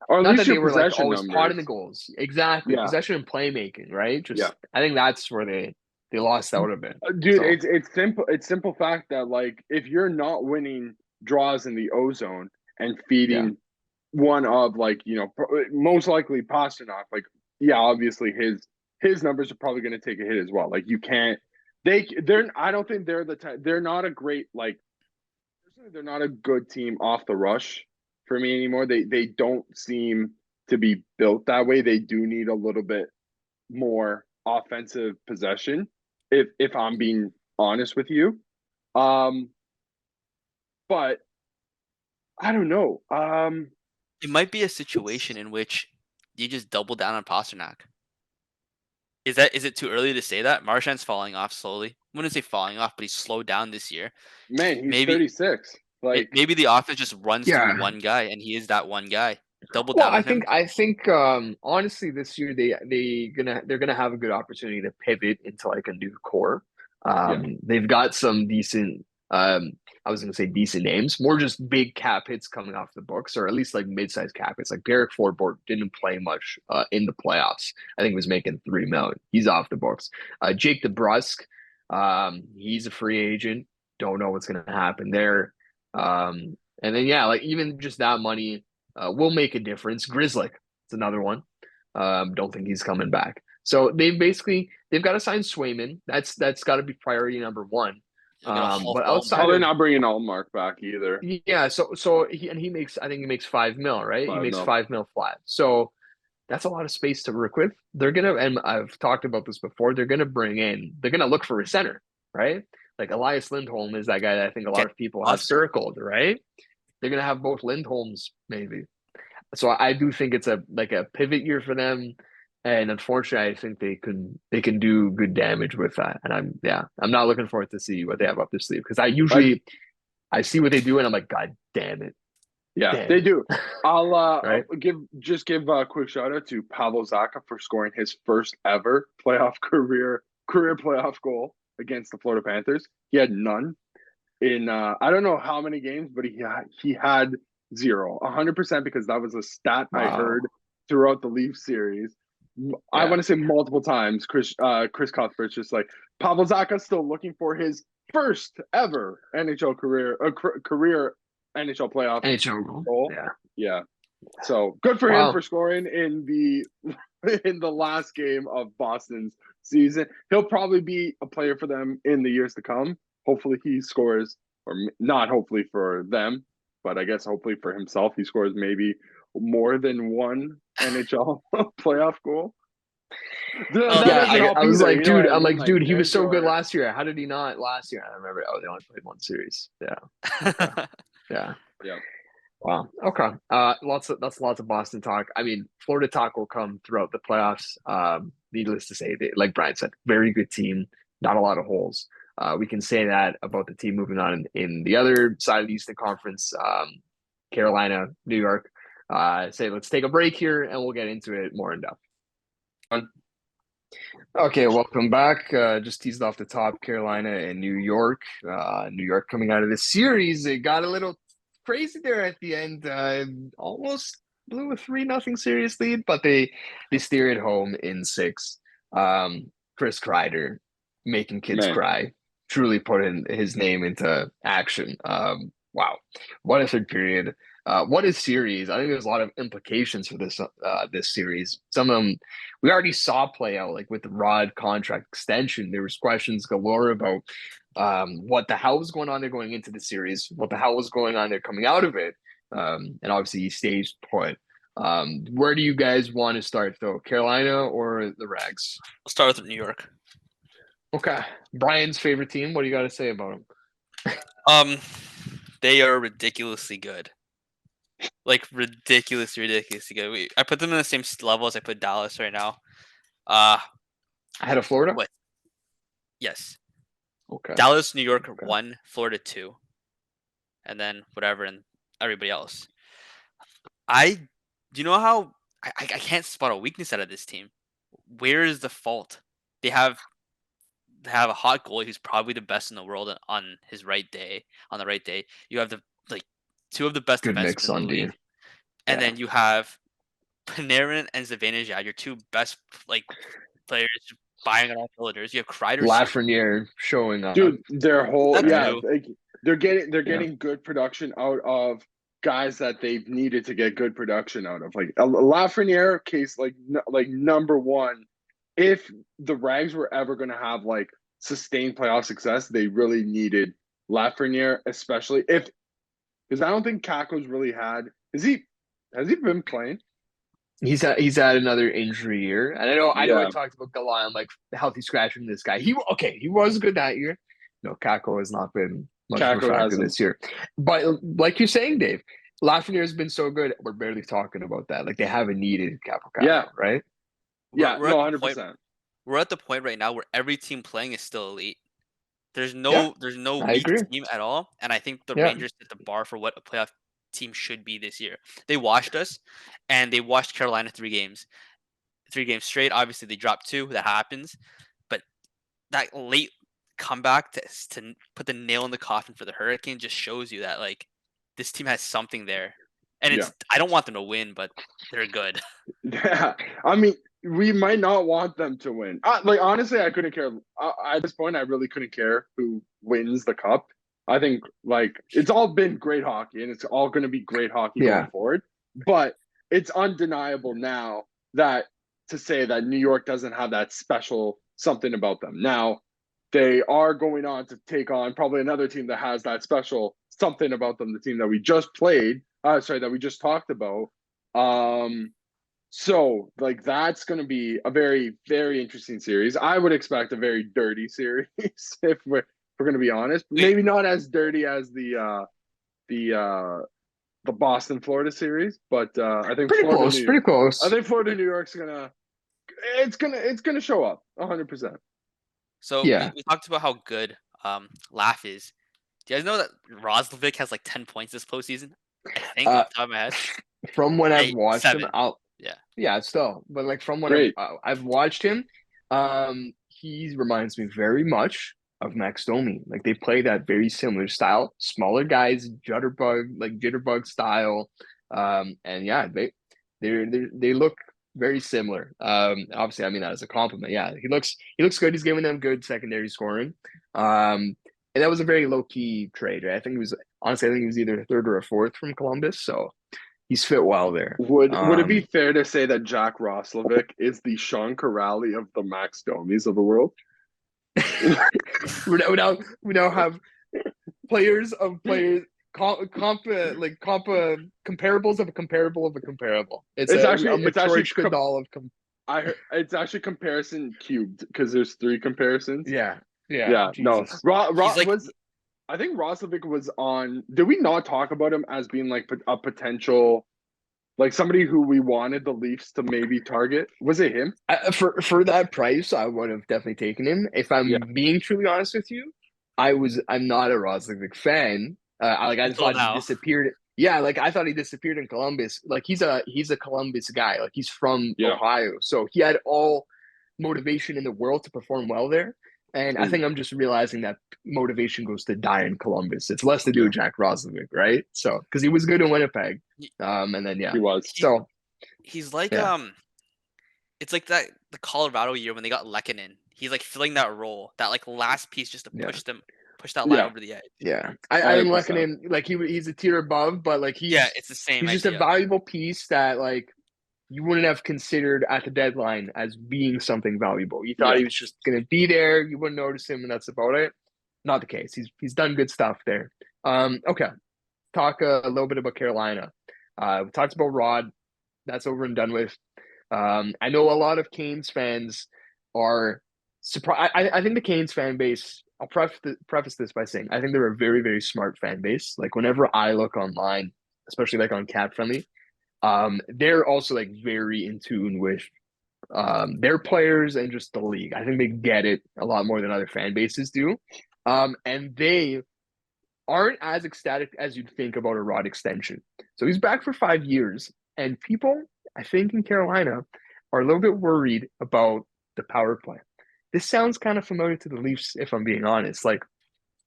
Or at not least that your they were like possession always numbers. potting the goals. Exactly. Yeah. Possession and playmaking, right? I think that's where they lost out a bit. Dude, so. It's simple. It's simple fact that like if you're not winning draws in the ozone and feeding one of like, most likely Pasternak, like, obviously his numbers are probably going to take a hit as well. Like you can't, I don't think they're the type, they're not a great, like, personally, they're not a good team off the rush for me anymore. They don't seem to be built that way. They do need a little bit more offensive possession, if I'm being honest with you. But I don't know. It might be a situation in which you just double down on Pasternak. Is it too early to say that? Marchand's falling off slowly. I wouldn't say falling off, but he's slowed down this year. Man, he's 36. Like maybe the offense just runs through one guy, and he is that one guy. Double down. I think honestly this year they're gonna have a good opportunity to pivot into like a new core. They've got some decent. I was going to say decent names, more just big cap hits coming off the books, or at least like mid-sized cap hits. Like Derek Forbort didn't play much in the playoffs. I think he was making $3 million. He's off the books. Jake DeBrusk, he's a free agent. Don't know what's going to happen there. And then yeah, like even just that money will make a difference. Grizzly, it's another one. Don't think he's coming back. So they've got to sign Swayman. That's got to be priority number one. But outside they're not bringing Allmark back either. Yeah, so he makes, I think he makes $5 million, right? He makes $5 million flat. So that's a lot of space to work with. They're gonna, and I've talked about this before, they're gonna look for a center, right? Like Elias Lindholm is that guy that I think a lot of people have circled, right? They're gonna have both Lindholms maybe. So I do think it's a pivot year for them. And unfortunately, I think they can do good damage with that. And I'm not looking forward to see what they have up their sleeve, because I see what they do and I'm like, God damn it. Yeah, damn they it. do. I'll Right? give a quick shout out to Pavel Zacha for scoring his first ever career playoff goal against the Florida Panthers. He had none in I don't know how many games, but he had 0, 100%, because that was a stat I heard throughout the Leafs series. I want to say multiple times. Chris Cuthbert's just like, Pavel Zacha's still looking for his first ever NHL career NHL playoff goal. Yeah. So good for him for scoring in the last game of Boston's season. He'll probably be a player for them in the years to come. Hopefully he scores, or not hopefully for them, but I guess hopefully for himself, he scores maybe more than one NHL playoff goal. I was like, dude, dude, he was so good last year. How did he not last year? I remember, they only played one series. Yeah. Wow. Okay. Lots of Boston talk. I mean, Florida talk will come throughout the playoffs. Needless to say, like Brian said, very good team, not a lot of holes. We can say that about the team moving on in the other side of the Eastern Conference, Carolina, New York. Let's take a break here and we'll get into it more in depth. Okay, welcome back. Just teased off the top, Carolina and New York. New York coming out of this series, it got a little crazy there at the end. Almost blew a 3-0 series lead, but they steer it home in 6. Chris Kreider making kids cry, truly putting his name into action. Wow, what a third period. What a series. I think there's a lot of implications for this series. Some of them we already saw play out, like with the Rod contract extension. There was questions galore about what the hell was going on there going into the series, what the hell was going on there coming out of it. And obviously he stays put. Where do you guys want to start though? Carolina or the Rags? I'll start with New York. Okay. Brian's favorite team. What do you got to say about them? They are ridiculously good. Like ridiculously good. I put them in the same level as I put Dallas right now. Ahead of Florida? Yes. Okay. Dallas, New York 1, Florida 2, and then whatever, and everybody else. You know how I can't spot a weakness out of this team. Where is the fault? They have a hot goalie who's probably the best in the world on his right day. On the right day, you have two of the best defensemen in the league, and then you have Panarin and Zibanejad, your two best players firing on all cylinders. You have Kreider, Lafreniere showing up. Dude, their whole they're getting good production out of guys that they've needed to get good production out of. Like a Lafreniere case, like number one. If the Rags were ever going to have like sustained playoff success, they really needed Lafreniere, especially because I don't think Kakko's really had. Has he been playing? He's had another injury year, and I know I talked about Galan, like healthy scratching this guy. He was good that year. No, Kakko has not been much of a factor this year. But like you're saying, Dave, Lafreniere has been so good. We're barely talking about that. Like they haven't needed Kakko, right? Yeah, 100%. We're at the point right now where every team playing is still elite. There's no weak team at all, and I think the Rangers set the bar for what a playoff team should be this year. They washed us, and they washed Carolina 3 games straight. Obviously, they dropped 2. That happens, but that late comeback to put the nail in the coffin for the Hurricane just shows you that like this team has something there. And it's I don't want them to win, but they're good. Yeah, I mean, we might not want them to win. Like honestly, I couldn't care. At this point, I really couldn't care who wins the cup. I think like it's all been great hockey, and it's all going to be great hockey going forward. But it's undeniable now that to say that New York doesn't have that special something about them. Now they are going on to take on probably another team that has that special something about them. The team that we just played, that we just talked about. So like that's going to be a very, very interesting series. I would expect a very dirty series if we're going to be honest. Maybe not as dirty as the Boston Florida series, but I think pretty close. I think Florida New York's gonna show up 100%. So we talked about how good Laugh is. Do you guys know that Roslovic has like 10 points this postseason? I think off the top of my head. From when I've watched 7. him, still, but like from when I've watched him, he reminds me very much of Max Domi. Like they play that very similar style, smaller guys, jitterbug style, and they look very similar. Obviously, I mean that as a compliment. Yeah, he looks good. He's giving them good secondary scoring. And that was a very low key trade. Right? I think he was either a third or a fourth from Columbus. So he's fit well there. Would it be fair to say that Jack Roslovic is the Sean Corrali of the Max Domis of the world? we now have players comparables of a comparable of a comparable. It's actually doll of it's actually comparison cubed because there's 3 comparisons. Yeah. No, I think Roslovic was on. Did we not talk about him as being like a potential, like somebody who we wanted the Leafs to maybe target? Was it him? For that price, I would have definitely taken him. If I'm being truly honest with you, I'm not a Roslovic fan. I thought he disappeared. Yeah, like I thought he disappeared in Columbus. Like he's a Columbus guy. Like he's from Ohio, so he had all motivation in the world to perform well there. And I think I'm just realizing that motivation goes to die in Columbus. It's less to do with Jack Roslovic, right? So because he was good in Winnipeg, and then he was. So he's like it's like that the Colorado year when they got Lehkonen. He's like filling that role, that like last piece just to push that line over the edge. Yeah, I think Lehkonen, like he's a tier above, but like it's the same. He's just a valuable piece that like you wouldn't have considered at the deadline as being something valuable. You thought he was just going to be there. You wouldn't notice him, and that's about it. Not the case. He's done good stuff there. Okay, talk a little bit about Carolina. We talked about Rod. That's over and done with. I know a lot of Canes fans are surprised. I think the Canes fan base, I'll preface this by saying I think they're a very, very smart fan base. Like whenever I look online, especially like on Cap Friendly, they're also like very in tune with their players and just the league. I think they get it a lot more than other fan bases do. And they aren't as ecstatic as you'd think about a Rod extension. So he's back for 5 years, and people, I think in Carolina, are a little bit worried about the power play. This sounds kind of familiar to the Leafs, if I'm being honest. Like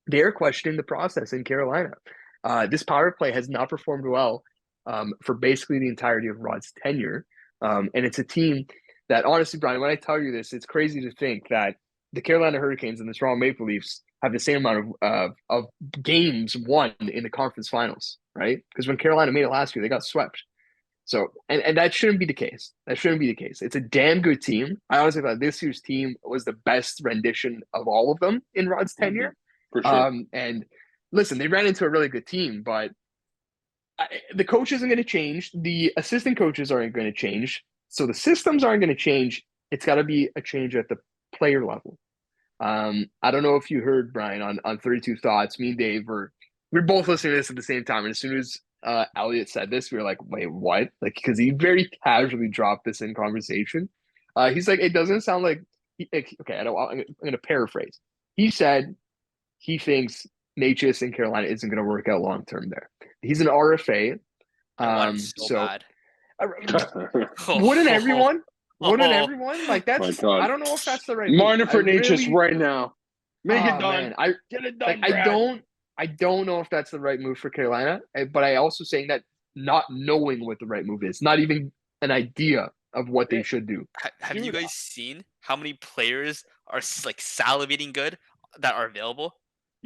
they're questioning the process in Carolina. This power play has not performed well for basically the entirety of Rod's tenure. And it's a team that, honestly, Brian, when I tell you this, it's crazy to think that the Carolina Hurricanes and the Toronto Maple Leafs have the same amount of games won in the conference finals, right? Because when Carolina made it last year, they got swept. So, and that shouldn't be the case. It's a damn good team. I honestly thought this year's team was the best rendition of all of them in Rod's tenure. For sure. And listen, they ran into a really good team, but the coach isn't going to change. The assistant coaches aren't going to change. So the systems aren't going to change. It's got to be a change at the player level. I don't know if you heard, Brian, on 32 Thoughts. Me and Dave we were both listening to this at the same time. And as soon as Elliot said this, we were like, wait, what? Like, because he very casually dropped this in conversation. He's like, it doesn't sound like, okay, I'm going to paraphrase. He said he thinks Natchez in Carolina isn't going to work out long-term there. He's an RFA. So bad. Wouldn't everyone? Like that's. I don't know if that's the right. Martin for Natchez right now. Make it Oh done. man, I Get it like done, Brad. I don't know if that's the right move for Carolina, but I also saying that not knowing what the right move is, not even an idea of what they Eh, should do. Have you Dude, guys seen how many players are like salivating good that are available?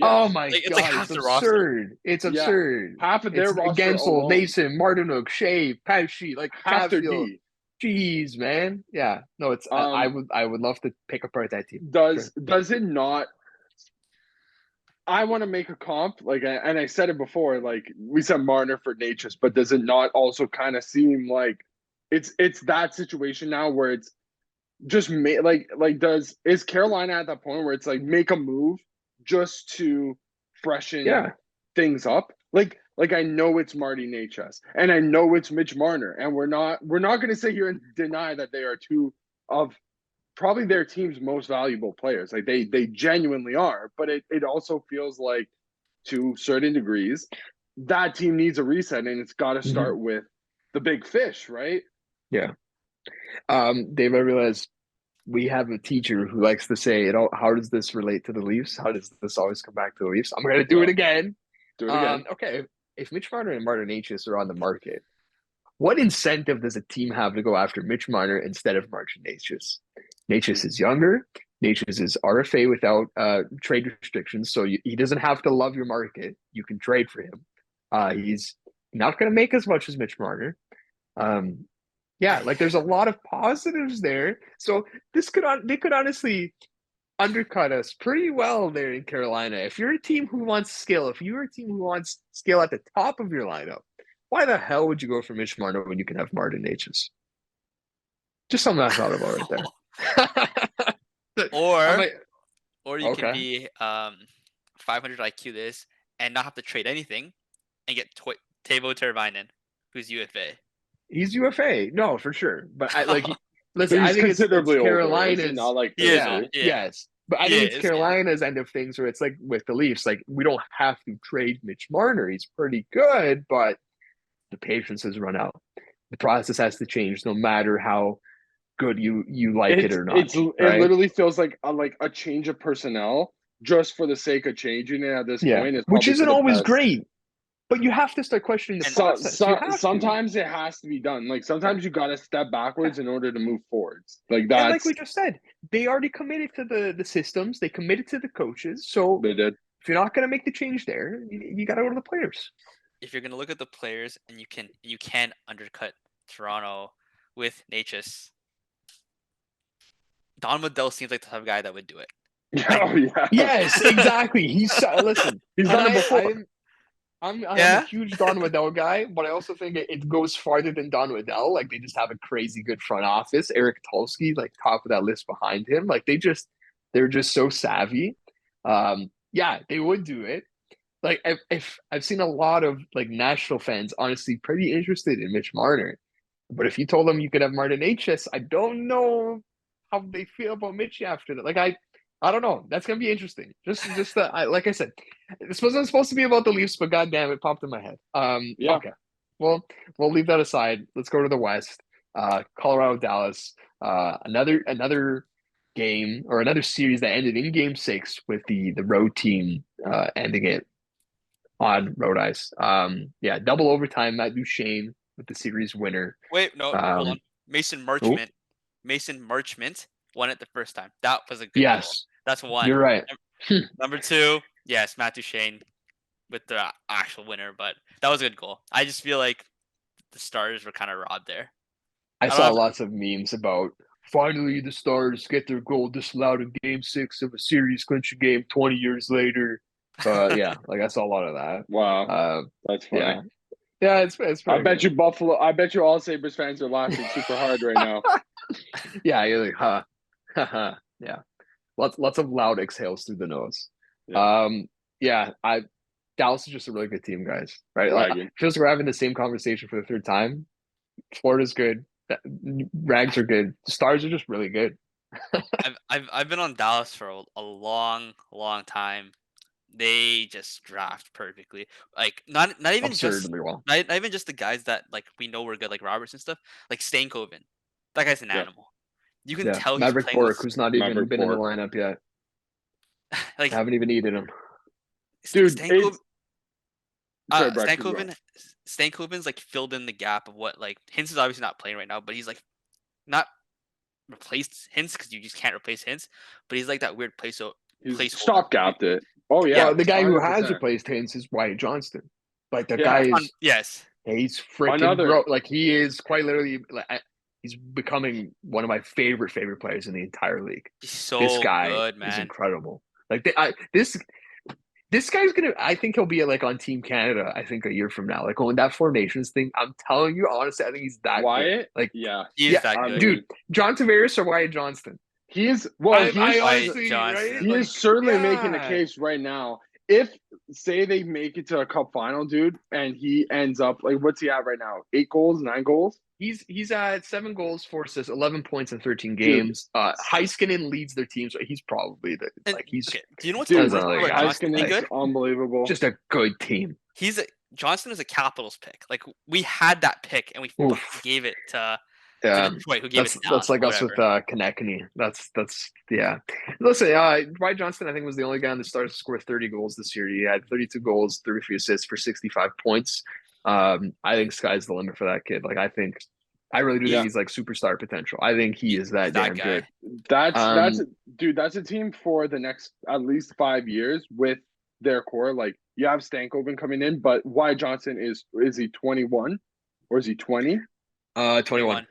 Oh yes. my It's like God, half it's the roster. absurd. It's Yeah. absurd. Half of their It's roster Gensel, alone, Mason, Martinook, Shea, Pesci, like half their Chatfield. D. Jeez, man. Yeah. No, it's Um, I would love to pick apart that team. does Sure. does it not? I want to make a comp, and I said it before, like we said Marner for Natchez, but does it not also kind of seem like it's that situation now where it's just does is Carolina at that point where it's like make a move just to freshen Yeah. things up? Like I know it's Marty Natchez and I know it's Mitch Marner, and we're not going to sit here and deny that they are two of probably their team's most valuable players. Like they genuinely are, but it also feels like to certain degrees that team needs a reset, and it's got to Mhm. start with the big fish, right? Yeah. Dave, I realize we have a teacher who likes to say, "It all, how does this relate to the Leafs? How does this always come back to the Leafs?" I'm gonna do it Well, again. do it again. Okay. If Mitch Marner and Martin Necas are on the market, what incentive does a team have to go after Mitch Marner instead of Martin Necas? Necas is younger. Necas is RFA without trade restrictions, so he doesn't have to love your market. You can trade for him. He's not going to make as much as Mitch Marner. Um, yeah, like there's a lot of positives there. So they could honestly undercut us pretty well there in Carolina. If you're a team who wants skill, if you're a team who wants skill at the top of your lineup, why the hell would you go for Mitch Marner when you can have Martin H's? Just something I thought about right there. I or might or you can okay. be 500 IQ this and not have to trade anything and get Teuvo Teravainen, who's UFA. He's UFA. No, for sure. But I like But listen, I he's think it's considerably older, is he? Not Carolina's like He is yeah, old. 33. Yeah, yes. But I he think it's is. Yeah. Carolina's end of things where it's like with the Leafs, like we don't have to trade Mitch Marner. He's pretty good, but the patience has run out. The process has to change no matter how good you like it or not. It Right? literally feels like a change of personnel just for the sake of changing it at this Yeah. point is Which probably for isn't the always best. great, but you have to start questioning the And process. You have to. Sometimes it has to be done. Like Yeah. sometimes you got to step Yeah. backwards in order to move forwards. Like And like that's we just said, they already committed to the systems, they committed to the coaches. So they did. if you're not going to make the change there, you got to go to the players. if you're gonna look at the players and you can undercut Toronto with Natchez, Don Waddell seems like the type of guy that would do it. Like, Oh yeah. Yes, exactly. Listen, He's and done it before. I'm a yeah, huge Don Waddell guy, but I also think it goes farther than Don Waddell. Like they just have a crazy good front office. Eric Tulsky, like top of that list behind him. Like they're just so savvy. Yeah, they would do it. Like if I've seen a lot of like Nashville fans honestly pretty interested in Mitch Marner. But if you told them you could have Martin H's, I don't know how they feel about Mitch after that. Like I don't know. That's gonna be interesting. Just like I said, this wasn't supposed to be about the Leafs, but goddamn, it popped in my head. Yeah. Okay. Well, we'll leave that aside. Let's go to the West. Colorado, Dallas. Another game or another series that ended in Game 6 with the road team ending it on road ice. Yeah, double overtime. Matt Duchene with the series winner. wait, no, hold on. Um, Mason oh, Marchment, Mason Marchment won it the first time. That was a good goal. yes, That's one. you're right. Number two, yes, Matt Duchene with the actual winner, but that was a good goal. I just feel like the Stars were kind of robbed there. I I don't saw have. lots of memes about finally the Stars get their goal disallowed in Game 6 of a series clinching game 20 years later. Yeah, like I saw a lot of that. Wow. That's funny. Yeah, yeah, it's I pretty bet good. you Buffalo. I bet you all Sabres fans are laughing super hard right now. Yeah, you're like, huh, yeah. Lots of loud exhales through the nose. Yeah. Yeah, Dallas is just a really good team, guys. Right? Wagon. Feels like we're having the same conversation for the third time. Florida's good. Rags are good. The Stars are just really good. I've been on Dallas for a long time. They just draft perfectly. Like not even just Absurdly well. not even just the guys that like we know were good, like Roberts and stuff. Like Stankoven, that guy's an Yeah. animal. You can Yeah, tell he's Maverick playing with Bork, who's not even Maverick been in the Bork. lineup yet. Like I haven't even eaten them. Dude, Stankoven, sorry, Brett, keep going. Stankoven's like filled in the gap of what like Hintz is obviously not playing right now, but he's like not replaced Hintz because you just can't replace Hintz. But he's like that weird placeholder. He's stopgapped it. Oh Yeah. yeah, Well, the guy who has 100%. replaced Hintz is Wyatt Johnston. Like the Yeah. guy is, Yes. he's freaking Another- like he is quite literally like he's becoming one of my favorite players in the entire league. He's so This guy good, is man. incredible. Like this guy's gonna. I think he'll be like on Team Canada. I think a year from now, like on that formations thing. I'm telling you, honestly, I think he's that Wyatt. good. Like, Yeah, He's that good. dude. John Tavares or Wyatt Johnston? he is. I honestly, Johnson. right? He Like, is certainly making the yeah. case right now. If say they make it to a cup final, dude, and he ends up like what's he at right now? 8 goals, 9 goals. He's at 7 goals, 4 assists, 11 points in 13 games. Heiskanen leads their team, so he's probably the And, like he's okay. Do you know what's Dude, the worst part like, about Johnson being Heiskanen's good? unbelievable. just a good team. Johnson is a Capitals pick. Like we had that pick and we Oof. fucking gave it to Yeah, Detroit, who gave it that's down, like us with Konechny. That's yeah. Listen, Wyatt Johnston, I think was the only guy on the Stars to score 30 goals this year. He had 32 goals, 33 assists for 65 points. I think sky's the limit for that kid. Like I really do think he's like superstar potential. I think he is that damn guy. good. That's a team for the next at least 5 years with their core. Like you have Stankoven coming in, but Wyatt Johnson is he 21 or is he 20? 21.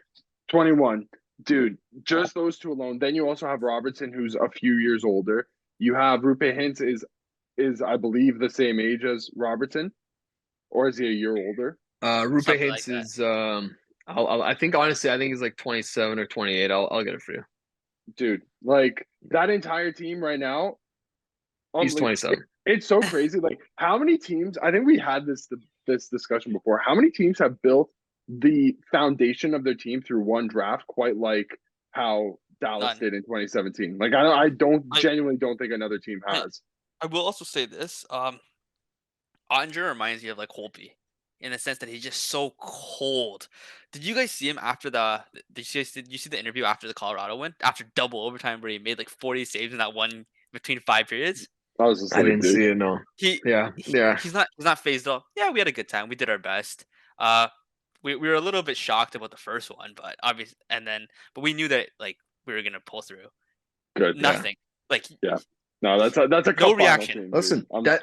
21. Dude, just those two alone. Then you also have Robertson, who's a few years older. You have Rupe Hintz is I believe the same age as Robertson, or is he a year older? Rupe Something Hintz like is I think honestly I think he's like 27 or 28. I'll get it for you. Dude, like that entire team right now. He's 27. It's so crazy. Like how many teams? I think we had this discussion before. How many teams have built the foundation of their team through one draft, quite like how Dallas did in 2017? Like I genuinely don't think another team has. I will also say this. Ottinger reminds me of like Holtby in the sense that he's just so cold. Did you guys see him after did you see the interview after the Colorado win? After double overtime where he made like 40 saves in that one between 5 periods? I was just I didn't see it, no. He's not phased off. Yeah, we had a good time. We did our best. We were a little bit shocked about the first one, but obviously but we knew that like we were gonna pull through. Good. Nothing. Like no, that's a no reaction. Team, listen, but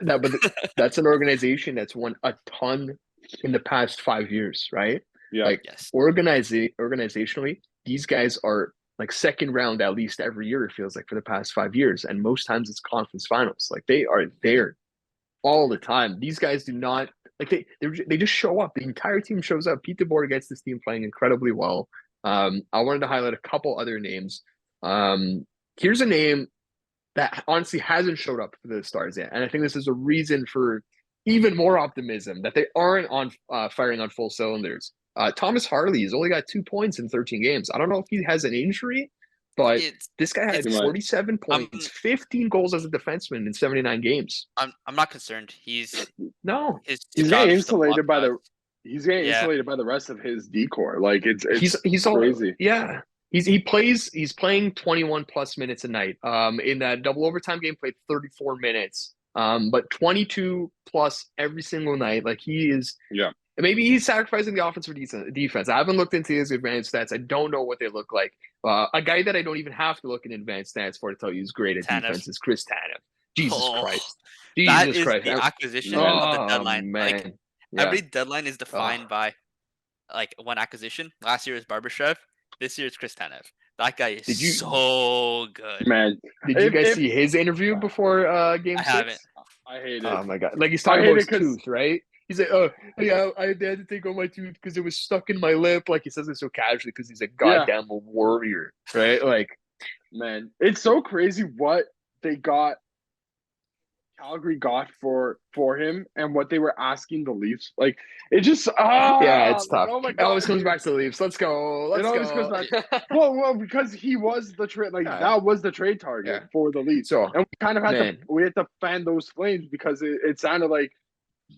that's an organization that's won a ton in the past 5 years, right? Yeah. Like yes. organizationally, these guys are like second round at least every year, it feels like, for the past 5 years. And most times it's conference finals. Like they are there all the time. These guys do not like they just show up. The entire team shows up. Pete DeBoer gets this team playing incredibly well. I wanted to highlight a couple other names. Here's a name that honestly hasn't showed up for the Stars yet. And I think this is a reason for even more optimism that they aren't on firing on full cylinders. Thomas Harley has only got 2 points in 13 games. I don't know if he has an injury, but this guy had 47 points, 15 goals as a defenseman in 79 games. I'm not concerned. He's getting insulated by the rest of his decor. Like it's he's crazy. He's playing 21 plus minutes a night. In that double overtime game, played 34 minutes. But 22 plus every single night. Like he is. Yeah. Maybe he's sacrificing the offense for defense. I haven't looked into his advanced stats. I don't know what they look like. A guy that I don't even have to look at advanced stats for to tell you is great at defense is Chris Tanev. Jesus Christ. That is the acquisition of the deadline. Man. Like every deadline is defined by like one acquisition. Last year was Barbashev. This year it's Chris Tanev. That guy is so good. Man. Did you guys see his interview before game 6? I haven't. I hate it. Oh my god. Like he's talking about his tooth, right? He's like, oh, yeah, I had to take out my tooth because it was stuck in my lip. Like, he says it so casually because he's a goddamn warrior, right? Like, man, it's so crazy what they got, Calgary got for him and what they were asking the Leafs. Like, it just, it's tough. Oh my God, it always comes back to the Leafs. Let's go. It always comes back. well, because he was the trade, that was the trade target for the Leafs. So, and we kind of had to fan those flames because it sounded like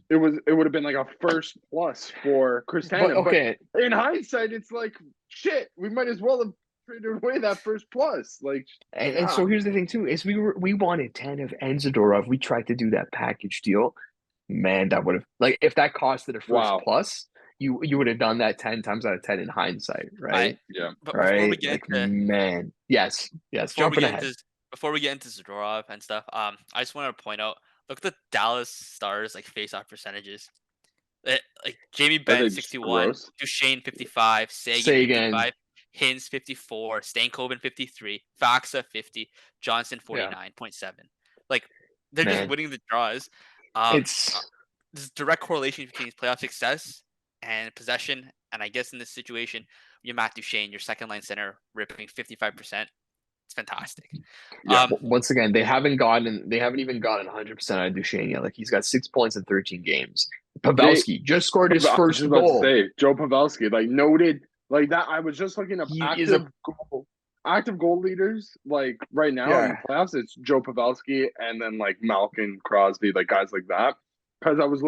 it would have been like a first plus for Chris Tanev. Okay. But in hindsight, it's like shit. We might as well have traded away that first plus. Like, And so here's the thing too, is we wanted 10 of Enzadorov. We tried to do that package deal. Man, that would have like if that costed a first wow. plus, you would have done that 10 times out of 10 in hindsight, right? Yeah. But before we Right? get Like into man. Yes. before we Jumping get ahead. into before we get into Zadorov and stuff, I just want to point out, look at the Dallas Stars like face-off percentages. Like Jamie Are Benn they just 61, gross? Duchesne 55, Sagan Sagan. 55, Hins 54, Stankoven 53, Faxa 50, Johnson Yeah. 49.7. Like they're just Man. winning the draws. Um, It's there's a direct correlation between playoff success and possession. And I guess in this situation, you're Matt Duchesne, your second line center, ripping 55%. It's fantastic. Yeah. once again, they haven't even gotten 100% out of Duchesne yet. Like he's got 6 points in 13 games. Pavelski just scored his I was first just about to goal. say Joe Pavelski, like noted like that. I was just looking up He is active goal leaders like right now in the playoffs. It's Joe Pavelski and then like Malkin, Crosby, like guys like that. Because I was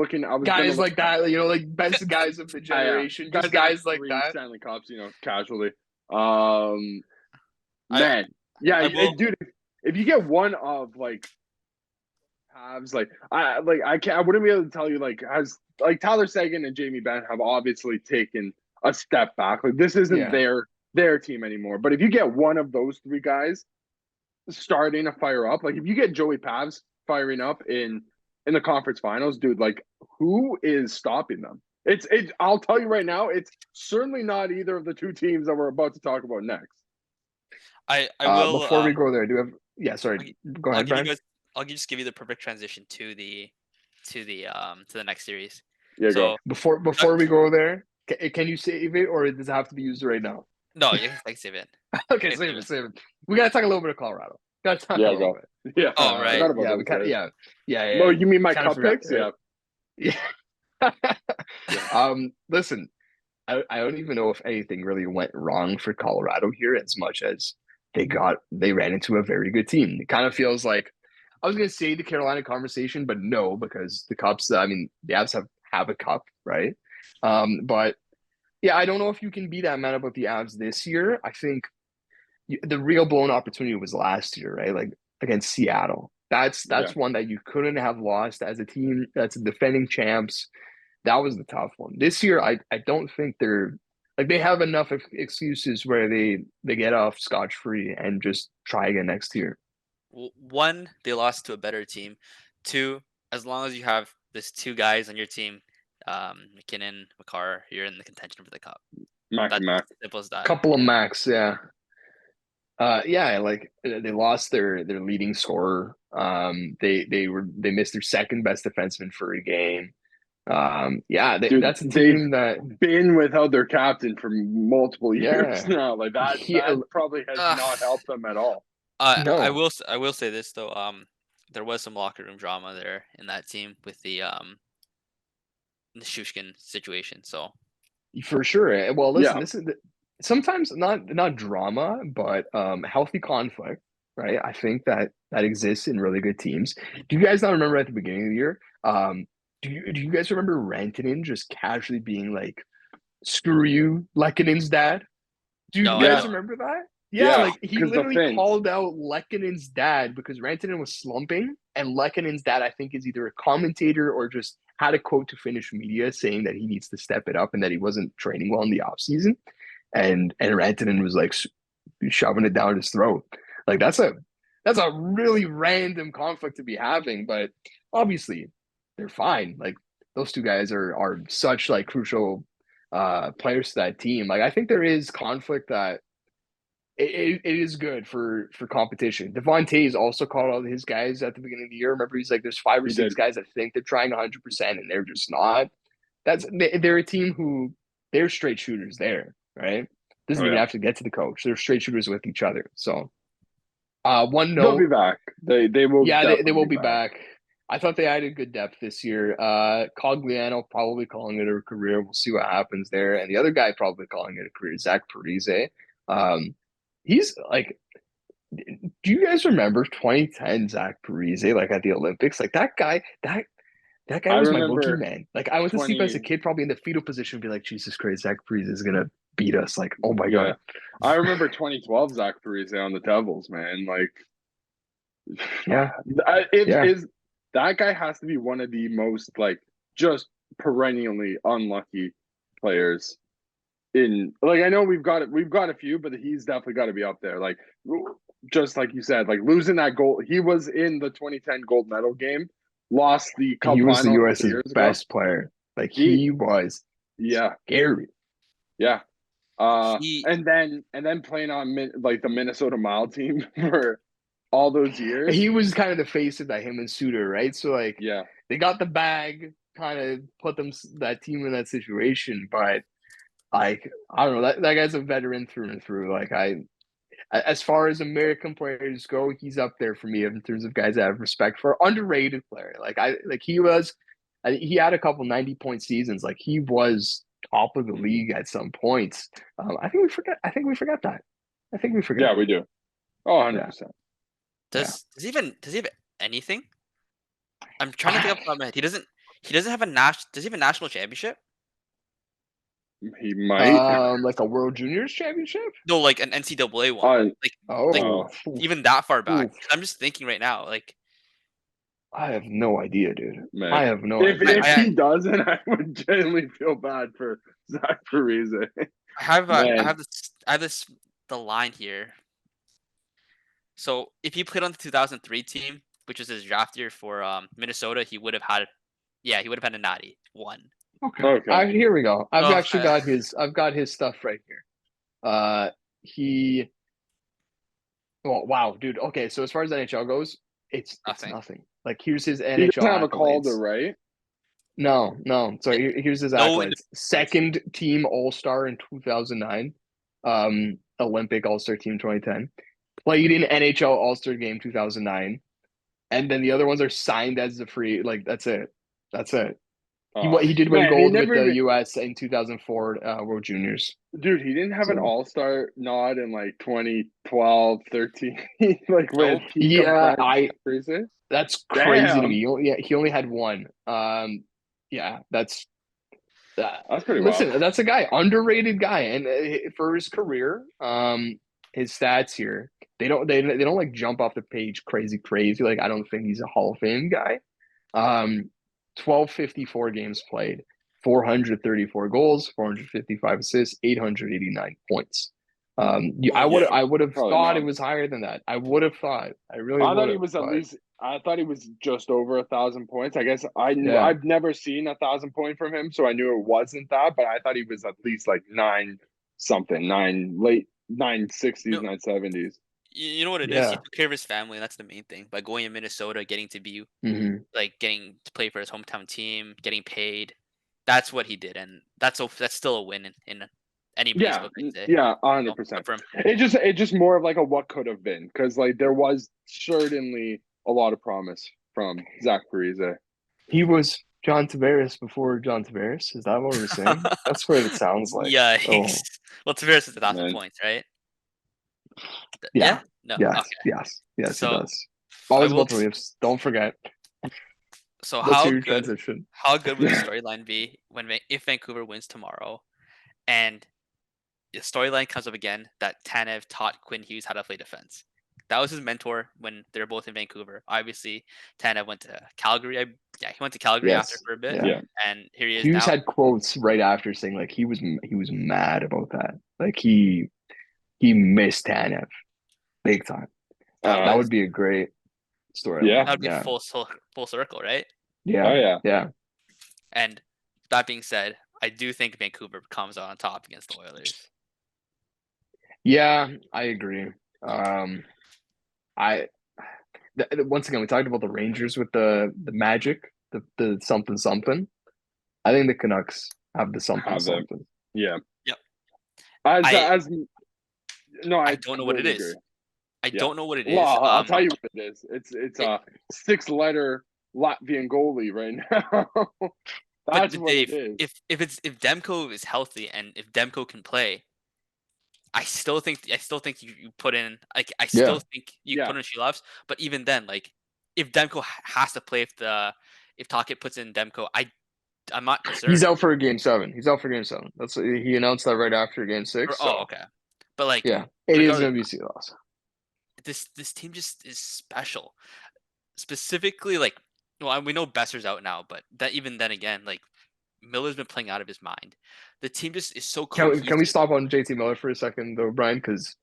guys like that, you know, like best guys of the generation, just guys like that. Stanley Cups, you know, casually. I will- Dude, if you get one of like halves, I wouldn't be able to tell you like as like Tyler Seguin and Jamie Benn have obviously taken a step back. Like this isn't their team anymore. But if you get one of those three guys starting to fire up, like if you get Joey Pavs firing up in the conference finals, dude, like who is stopping them? It's I'll tell you right now, it's certainly not either of the two teams that we're about to talk about next. I will before we go there, do you have sorry, go ahead, Brian. I'll just give you the perfect transition to the next series. Yeah, so go. Before we go there, can you save it or does it have to be used right now? No, you can save it. Okay, save it. We gotta talk a little bit of Colorado. Gotta talk a little bit. Yeah. Oh, right. Yeah. Oh, you mean my cup forgot, picks? right? Yeah. Listen, I don't even know if anything really went wrong for Colorado here as much as they ran into a very good team. It kind of feels like I was gonna say the Carolina conversation, but no, because the Cups, I mean, the Avs have a cup, right? But yeah, I don't know if you can be that mad about the Avs this year. I think the real blown opportunity was last year, right? Like against Seattle. That's one that you couldn't have lost as a team that's defending champs. That was the tough one. This year, I don't think they have enough excuses where they get off scotch-free and just try again next year. One, they lost to a better team. Two, as long as you have these two guys on your team, McKinnon, Makar, you're in the contention for the cup. Mac. Simple as that. Couple of Macs, yeah. Like they lost their leading scorer. They missed their second best defenseman for a game. That's a team that been without their captain for multiple years now. Like that probably has not helped them at all. No. I will say this though. There was some locker room drama there in that team with the Shushkin situation. So for sure. Well, listen, this is sometimes not drama, but healthy conflict, right? I think that exists in really good teams. Do you guys not remember at the beginning of the year? Do you guys remember Rantanen just casually being like, "Screw you, Lekkonen's dad"? Do you guys remember that? Yeah, like he literally called out Lekkonen's dad because Rantanen was slumping, and Lekkonen's dad, I think, is either a commentator or just had a quote to Finnish media saying that he needs to step it up and that he wasn't training well in the offseason. And Rantanen was like shoving it down his throat. Like that's a really random conflict to be having, but obviously they're fine. Like those two guys are such like crucial players to that team. Like I think there is conflict that it is good for competition. Devon Tays also called out his guys at the beginning of the year. Remember, he's like, there's 5 or 6 guys that think they're trying 100% and they're just not. They're a team who they're straight shooters there, right? Doesn't even have to get to the coach. They're straight shooters with each other. So, one note, they'll be back. They will. Yeah, they will be back. I thought they added good depth this year. Cogliano probably calling it a career. We'll see what happens there. And the other guy probably calling it a career, Zach Parise. He's like, do you guys remember 2010 Zach Parise, like at the Olympics? Like that guy was my bookie man. Like I went to sleep as a kid, probably in the fetal position, be like, Jesus Christ, Zach Parise is gonna beat us. Like, oh my Yeah. god. I remember 2012 Zach Parise on the Devils, man. Like, Yeah. it Yeah. is that guy has to be one of the most like just perennially unlucky players in like I know we've got a few, but he's definitely got to be up there. Like just like you said, like losing that goal. He was in the 2010 gold medal game, lost the cup He was the final a couple US's years ago. best player. Like He he was yeah scary. yeah. He And then playing on like the Minnesota Mile team for all those years. He was kind of the face of that, him and Suter, right? So like Yeah, they got the bag, kind of put that team in that situation. But like I don't know, that guy's a veteran through and through. Like as far as American players go, he's up there for me in terms of guys I have respect for. Underrated player, he had a couple 90-point seasons. Like he was top of the league at some points. I think we forget. I think we forget that. I think we forget. yeah, we do. Oh, 100%. Yeah. does he have anything? I'm trying to think off the top of my head. He doesn't have a does he have a national championship? He might. Like a World Juniors Championship. No, like an NCAA one. Like Oh, even that far back. oof. I'm just thinking right now, like I have no idea, dude. Man. I have no If idea. he doesn't, I would genuinely feel bad for Zach Parise. I have Man. the line here. So if he played on the 2003 team, which was his draft year for Minnesota, he would have had a natty one. Okay. Here we go. I've Oh, actually got his stuff right here. He. Well, wow, dude. Okay, so as far as NHL goes, it's nothing. Like here's his NHL. He doesn't have a accolades. Calder, right? No. So here's his No, accolades. Second team All-Star in 2009. Olympic All-Star team 2010. Played in NHL All-Star game 2009. And then the other ones are signed as a free. Like that's it. He did win gold with the U.S. in 2004 World Juniors. Dude, he didn't have an All-Star nod in like 2012, 13. Like when that's crazy to me. He only had one. That's pretty listen, wild. that's a guy, underrated guy, and for his career, his stats here, they don't like jump off the page crazy. Like I don't think he's a Hall of Fame guy. 1254 games played, 434 goals, 455 assists, 889 points. I would have thought it was higher than that. I would have thought. I thought he was at least. I thought he was just over 1,000 points. I guess I've never seen 1,000 point from him, so I knew it wasn't that. But I thought he was at least like late 960s, 970s. You know what it is? He took care of his family, and that's the main thing. By going to Minnesota, getting to be getting to play for his hometown team, getting paid. That's what he did, and that's still a win in any baseball day. Yeah, 100%. It's just more of like a what could have been, because like there was certainly a lot of promise from Zach Parise. He was John Tavares before John Tavares. Is that what we're saying? That's what it sounds like. Yeah. Well, Tavares is 1,000 points, right? Yeah. No. Yes. Okay. Yes. So, it does. Always multiple leaves. Don't forget. So how good would the storyline be if Vancouver wins tomorrow, and the storyline comes up again that Tanev taught Quinn Hughes how to play defense? That was his mentor when they were both in Vancouver. Obviously, Tanev went to Calgary. He went to Calgary after for a bit. Yeah. And here he is Hughes now. had quotes right after saying like he was mad about that. Like he missed Tanev big time. That would be a great story. Yeah, that would be full circle, right? Yeah. Oh yeah. Yeah. And that being said, I do think Vancouver comes out on top against the Oilers. Yeah, I agree. Once again, we talked about the Rangers with the Magic, the something. I think the Canucks have the something. Yeah. Yep. I don't know what it is. I don't know what it is. Well, I'll tell you what it is. It's a 6-letter Latvian goalie right now. That's what Dave, it is. If Demko is healthy and if Demko can play, I still think you put in think you put in Shilovs, but even then, like if Demko has to play, if Tocchet puts in Demko, I'm not He's concerned. out for Game 7. He's out for Game 7. He announced that right after Game 6. Oh, So okay. But like, yeah, it is regardless, going to be a loss. this team just is special. Specifically, like, well, we know Besser's out now, but that even then again, like, Miller's been playing out of his mind. The team just is so Can we cohesive. stop on JT Miller for a second though, Brian? Because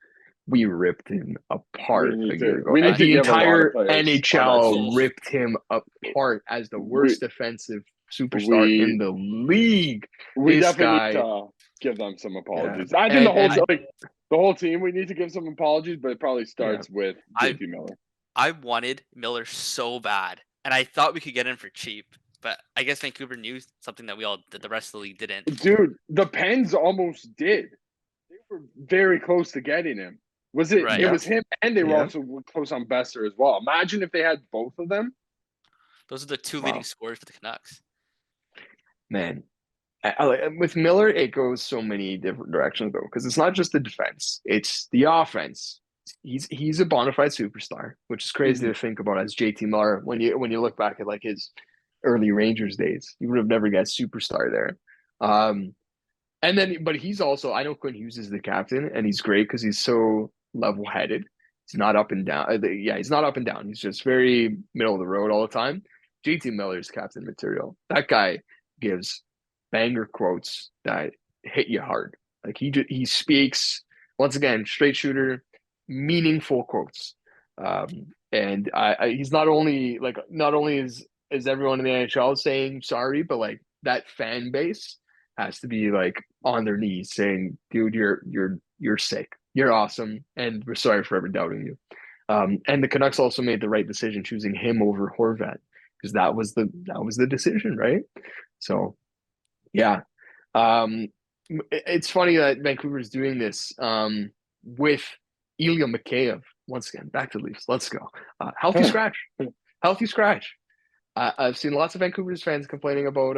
we ripped him apart a year ago. We need to The give a lot of entire players on our NHL team. ripped him apart as the worst defensive superstar we- in the league. We This definitely guy, need to give them some apologies. Yeah. I think And- the whole team, we need to give some apologies, but it probably starts with JT Miller. I wanted Miller so bad, and I thought we could get him for cheap. But I guess Vancouver knew something that the rest of the league didn't. Dude, the Pens almost did. They were very close to getting him. Was it? Right. It was him, and they were Yeah. also close on Besser as well. Imagine if they had both of them. Those are the two Wow. leading scorers for the Canucks. Man, with Miller, it goes so many different directions though, because it's not just the defense; it's the offense. He's a bona fide superstar, which is crazy to think about as JT Miller. When you look back at like his early Rangers days, you would have never guessed superstar there. And then, but he's also, I know Quinn Hughes is the captain, and he's great because he's so level headed. He's not up and down. Yeah, he's not up and down. He's just very middle of the road all the time. JT Miller's captain material. That guy gives banger quotes that hit you hard. Like he speaks once again, straight shooter, meaningful quotes. And he's not only is everyone in the NHL saying sorry, but like that fan base has to be like on their knees saying, "Dude, you're sick. You're awesome, and we're sorry for ever doubting you." And the Canucks also made the right decision choosing him over Horvat because that was the decision, right? So, yeah. It's funny that Vancouver's doing this with Ilya Mikheyev once again. Back to the Leafs. Let's go. Healthy scratch. Healthy scratch. I've seen lots of Vancouver's fans complaining about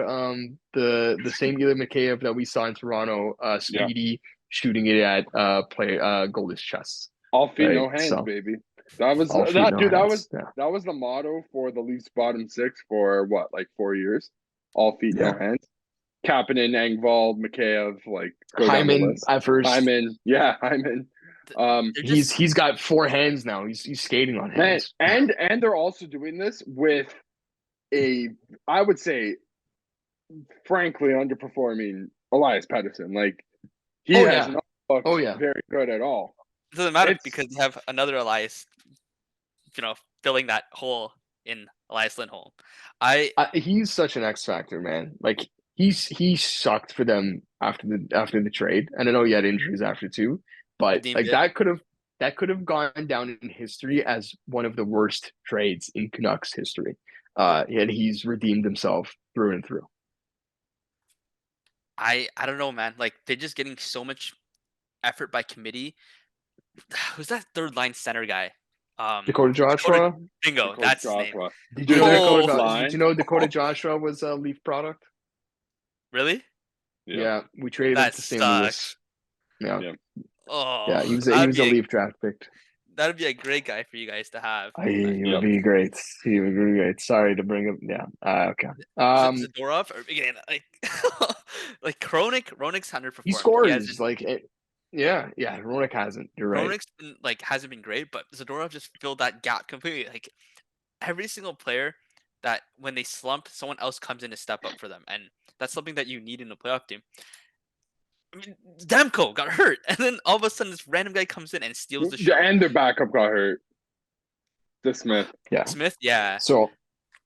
the same Ilya Mikheyev that we saw in Toronto, speedy shooting it at goalless chests. All feet, Right, no hands, so- baby. That was All feet, that no dude. That hands. was the motto for the Leafs bottom six for what, like 4 years. All feet, no hands. Kapanen, Engvall, Mikheyev, like go down the Hyman list. at first. Hyman. He's got 4 hands now. He's skating on hands. And they're also doing this with I would say, frankly, underperforming Elias Pettersson. Like he has not looked very good at all. It doesn't matter because you have another Elias, filling that hole in Elias Lindholm. He's such an X factor, man. Like he sucked for them after the trade, and I know he had injuries after too, but like that could have gone down in history as one of the worst trades in Canucks history. And he's redeemed himself through and through. I don't know, man. Like they're just getting so much effort by committee. Who's that third line center guy? Dakota Joshua. Bingo, that's his name. Did you know Dakota Joshua was a Leaf product? Really? Yeah, we traded him to St. Louis. Yeah. Oh, yeah, he was a Leaf draft pick. That'd be a great guy for you guys to have. He would be great. He would be great. Sorry to bring him. Yeah. Okay. Zadorov or again, like Hronek's underperformed. He scores Hronek hasn't. You're right. Hronek's been, hasn't been great, but Zadorov just filled that gap completely. Like every single player that when they slump, someone else comes in to step up for them, and that's something that you need in a playoff team. I mean, Demko got hurt, and then all of a sudden, this random guy comes in and steals the show. And their backup got hurt. The Smith. Yeah. Smith, yeah. So,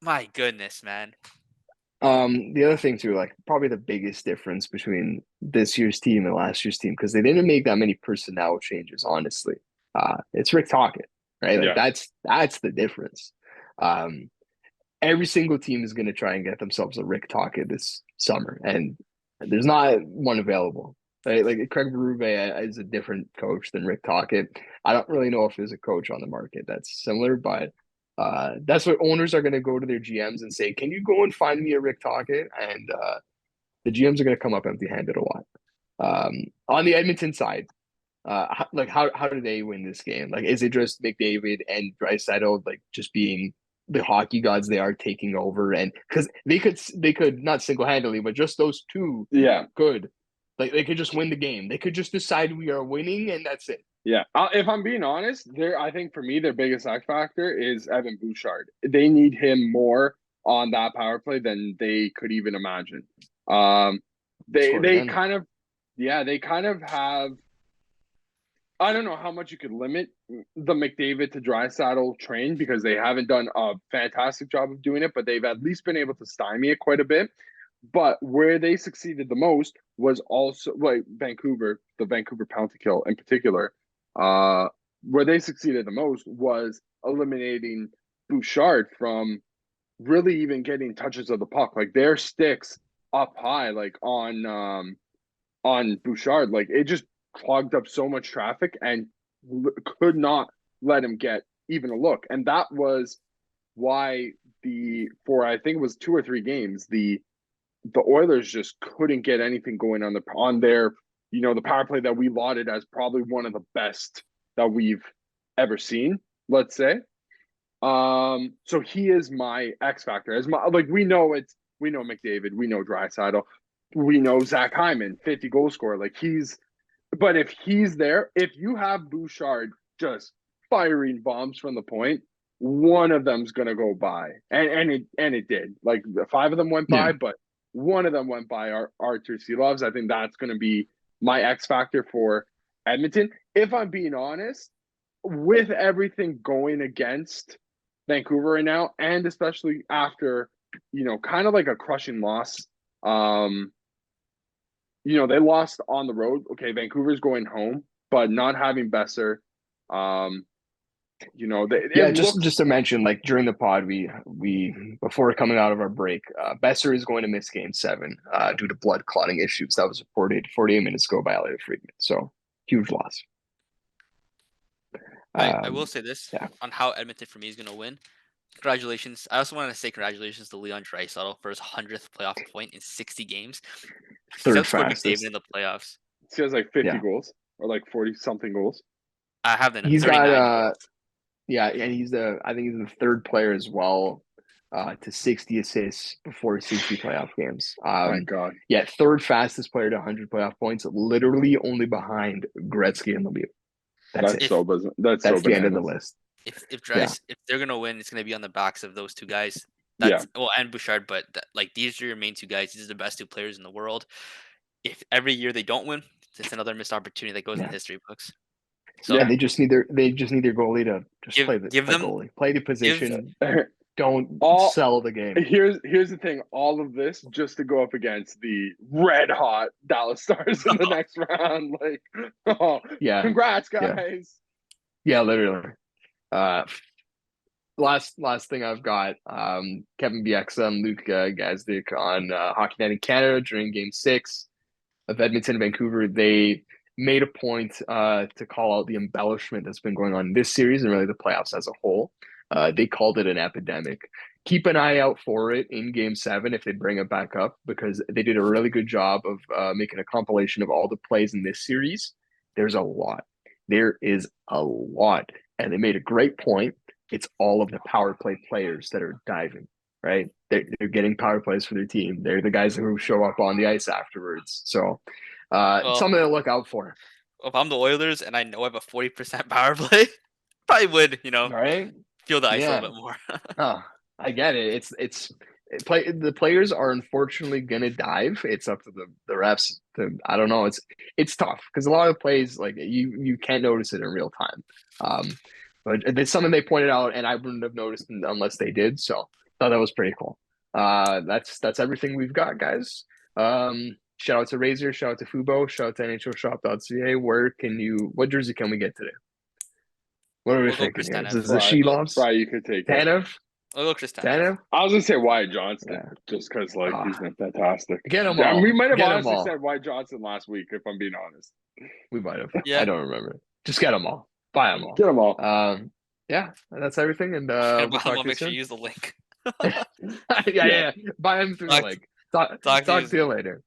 my goodness, man. The other thing too, like probably the biggest difference between this year's team and last year's team, because they didn't make that many personnel changes, honestly. It's Rick Tocchet, right? Like that's the difference. Every single team is going to try and get themselves a Rick Tocchet this summer, and there's not one available. Right? Like Craig Berube is a different coach than Rick Tocchet. I don't really know if there's a coach on the market that's similar, but that's what owners are going to go to their GMs and say, "Can you go and find me a Rick Tocchet?" And the GMs are going to come up empty-handed a lot. On the Edmonton side, how do they win this game? Like, is it just McDavid and Draisaitl like just being the hockey gods they are taking over, and because they could not single-handedly, but just those two could, like they could just win the game. They could just decide we are winning, and that's it. Yeah. If I'm being honest, I think for me their biggest X factor is Evan Bouchard. They need him more on that power play than they could even imagine. They kind of have. I don't know how much you could limit the McDavid to Draisaitl train because they haven't done a fantastic job of doing it, but they've at least been able to stymie it quite a bit. But where they succeeded the most was also like Vancouver, the Vancouver penalty kill in particular. Where they succeeded the most was eliminating Bouchard from really even getting touches of the puck. Like their sticks up high, like on Bouchard, like it just clogged up so much traffic and could not let him get even a look. And that was why for I think it was 2 or 3 games, the Oilers just couldn't get anything going on their the power play that we lauded as probably one of the best that we've ever seen, let's say. So he is my X factor. We know McDavid, we know Draisaitl, we know Zach Hyman, 50 goal scorer. But if he's there, if you have Bouchard just firing bombs from the point, one of them's gonna go by, and it did. Like 5 of them went by, but one of them went by Artur Silovs. I think that's gonna be my X factor for Edmonton. If I'm being honest, with everything going against Vancouver right now, and especially after kind of like a crushing loss. They lost on the road. Okay, Vancouver's going home, but not having Besser, just to mention, like during the pod, we before coming out of our break, Besser is going to miss Game 7 due to blood clotting issues. That was reported 48 minutes ago by Elliot Friedman. So huge loss. I will say this on how Edmonton for me is going to win. Congratulations. I also want to say congratulations to Leon Draisaitl for his 100th playoff point in 60 games. Third fastest. McDavid in the playoffs. He has like 50 goals or like 40 something goals. I have the He's got and he's I think he's the third player as well to 60 assists before 60 playoff games. My God. Yeah, third fastest player to 100 playoff points, literally only behind Gretzky and Lemieux. That's the end of the list. If they're gonna win, it's gonna be on the backs of those two guys. And Bouchard, but these are your main two guys. These are the best 2 players in the world. If every year they don't win, it's another missed opportunity that goes in history books. So they just need their goalie to just play the goalie, play the position. Don't sell the game. Here's the thing. All of this just to go up against the red hot Dallas Stars in the next round. Congrats, guys. Yeah, literally. Last thing I've got, Kevin Bieksa and Luke Gazdic on Hockey Night in Canada during Game 6 of Edmonton, Vancouver. They made a point to call out the embellishment that's been going on in this series and really the playoffs as a whole. They called it an epidemic. Keep an eye out for it in Game 7 if they bring it back up, because they did a really good job of making a compilation of all the plays in this series. There's a lot. There is a lot. And they made a great point. It's all of the power play players that are diving, right? They're getting power plays for their team. They're the guys who show up on the ice afterwards. So something to look out for. If I'm the Oilers and I know I have a 40% power play, probably would, right? Feel the ice a little bit more. I get it. The players are unfortunately gonna dive. It's up to the refs to, I don't know. It's tough because a lot of plays, like you can't notice it in real time. But it's something they pointed out, and I wouldn't have noticed unless they did. So I thought that was pretty cool. That's everything we've got, guys. Shout out to Razor, shout out to Fubo, shout out to NHLShop.ca. What jersey can we get today? What are we thinking here? Is this the Shilovs? Right, you could take Tanev? I'll go Chris Tanev. I was gonna say Wyatt Johnston, just because he's been fantastic. Get him all. We might have honestly said Wyatt Johnston last week, if I'm being honest. We might have. Yeah. I don't remember. Just get them all. Buy them all. Get them all. That's everything. And we'll make sure you use the link. yeah. Buy them through the link. Talk to you later.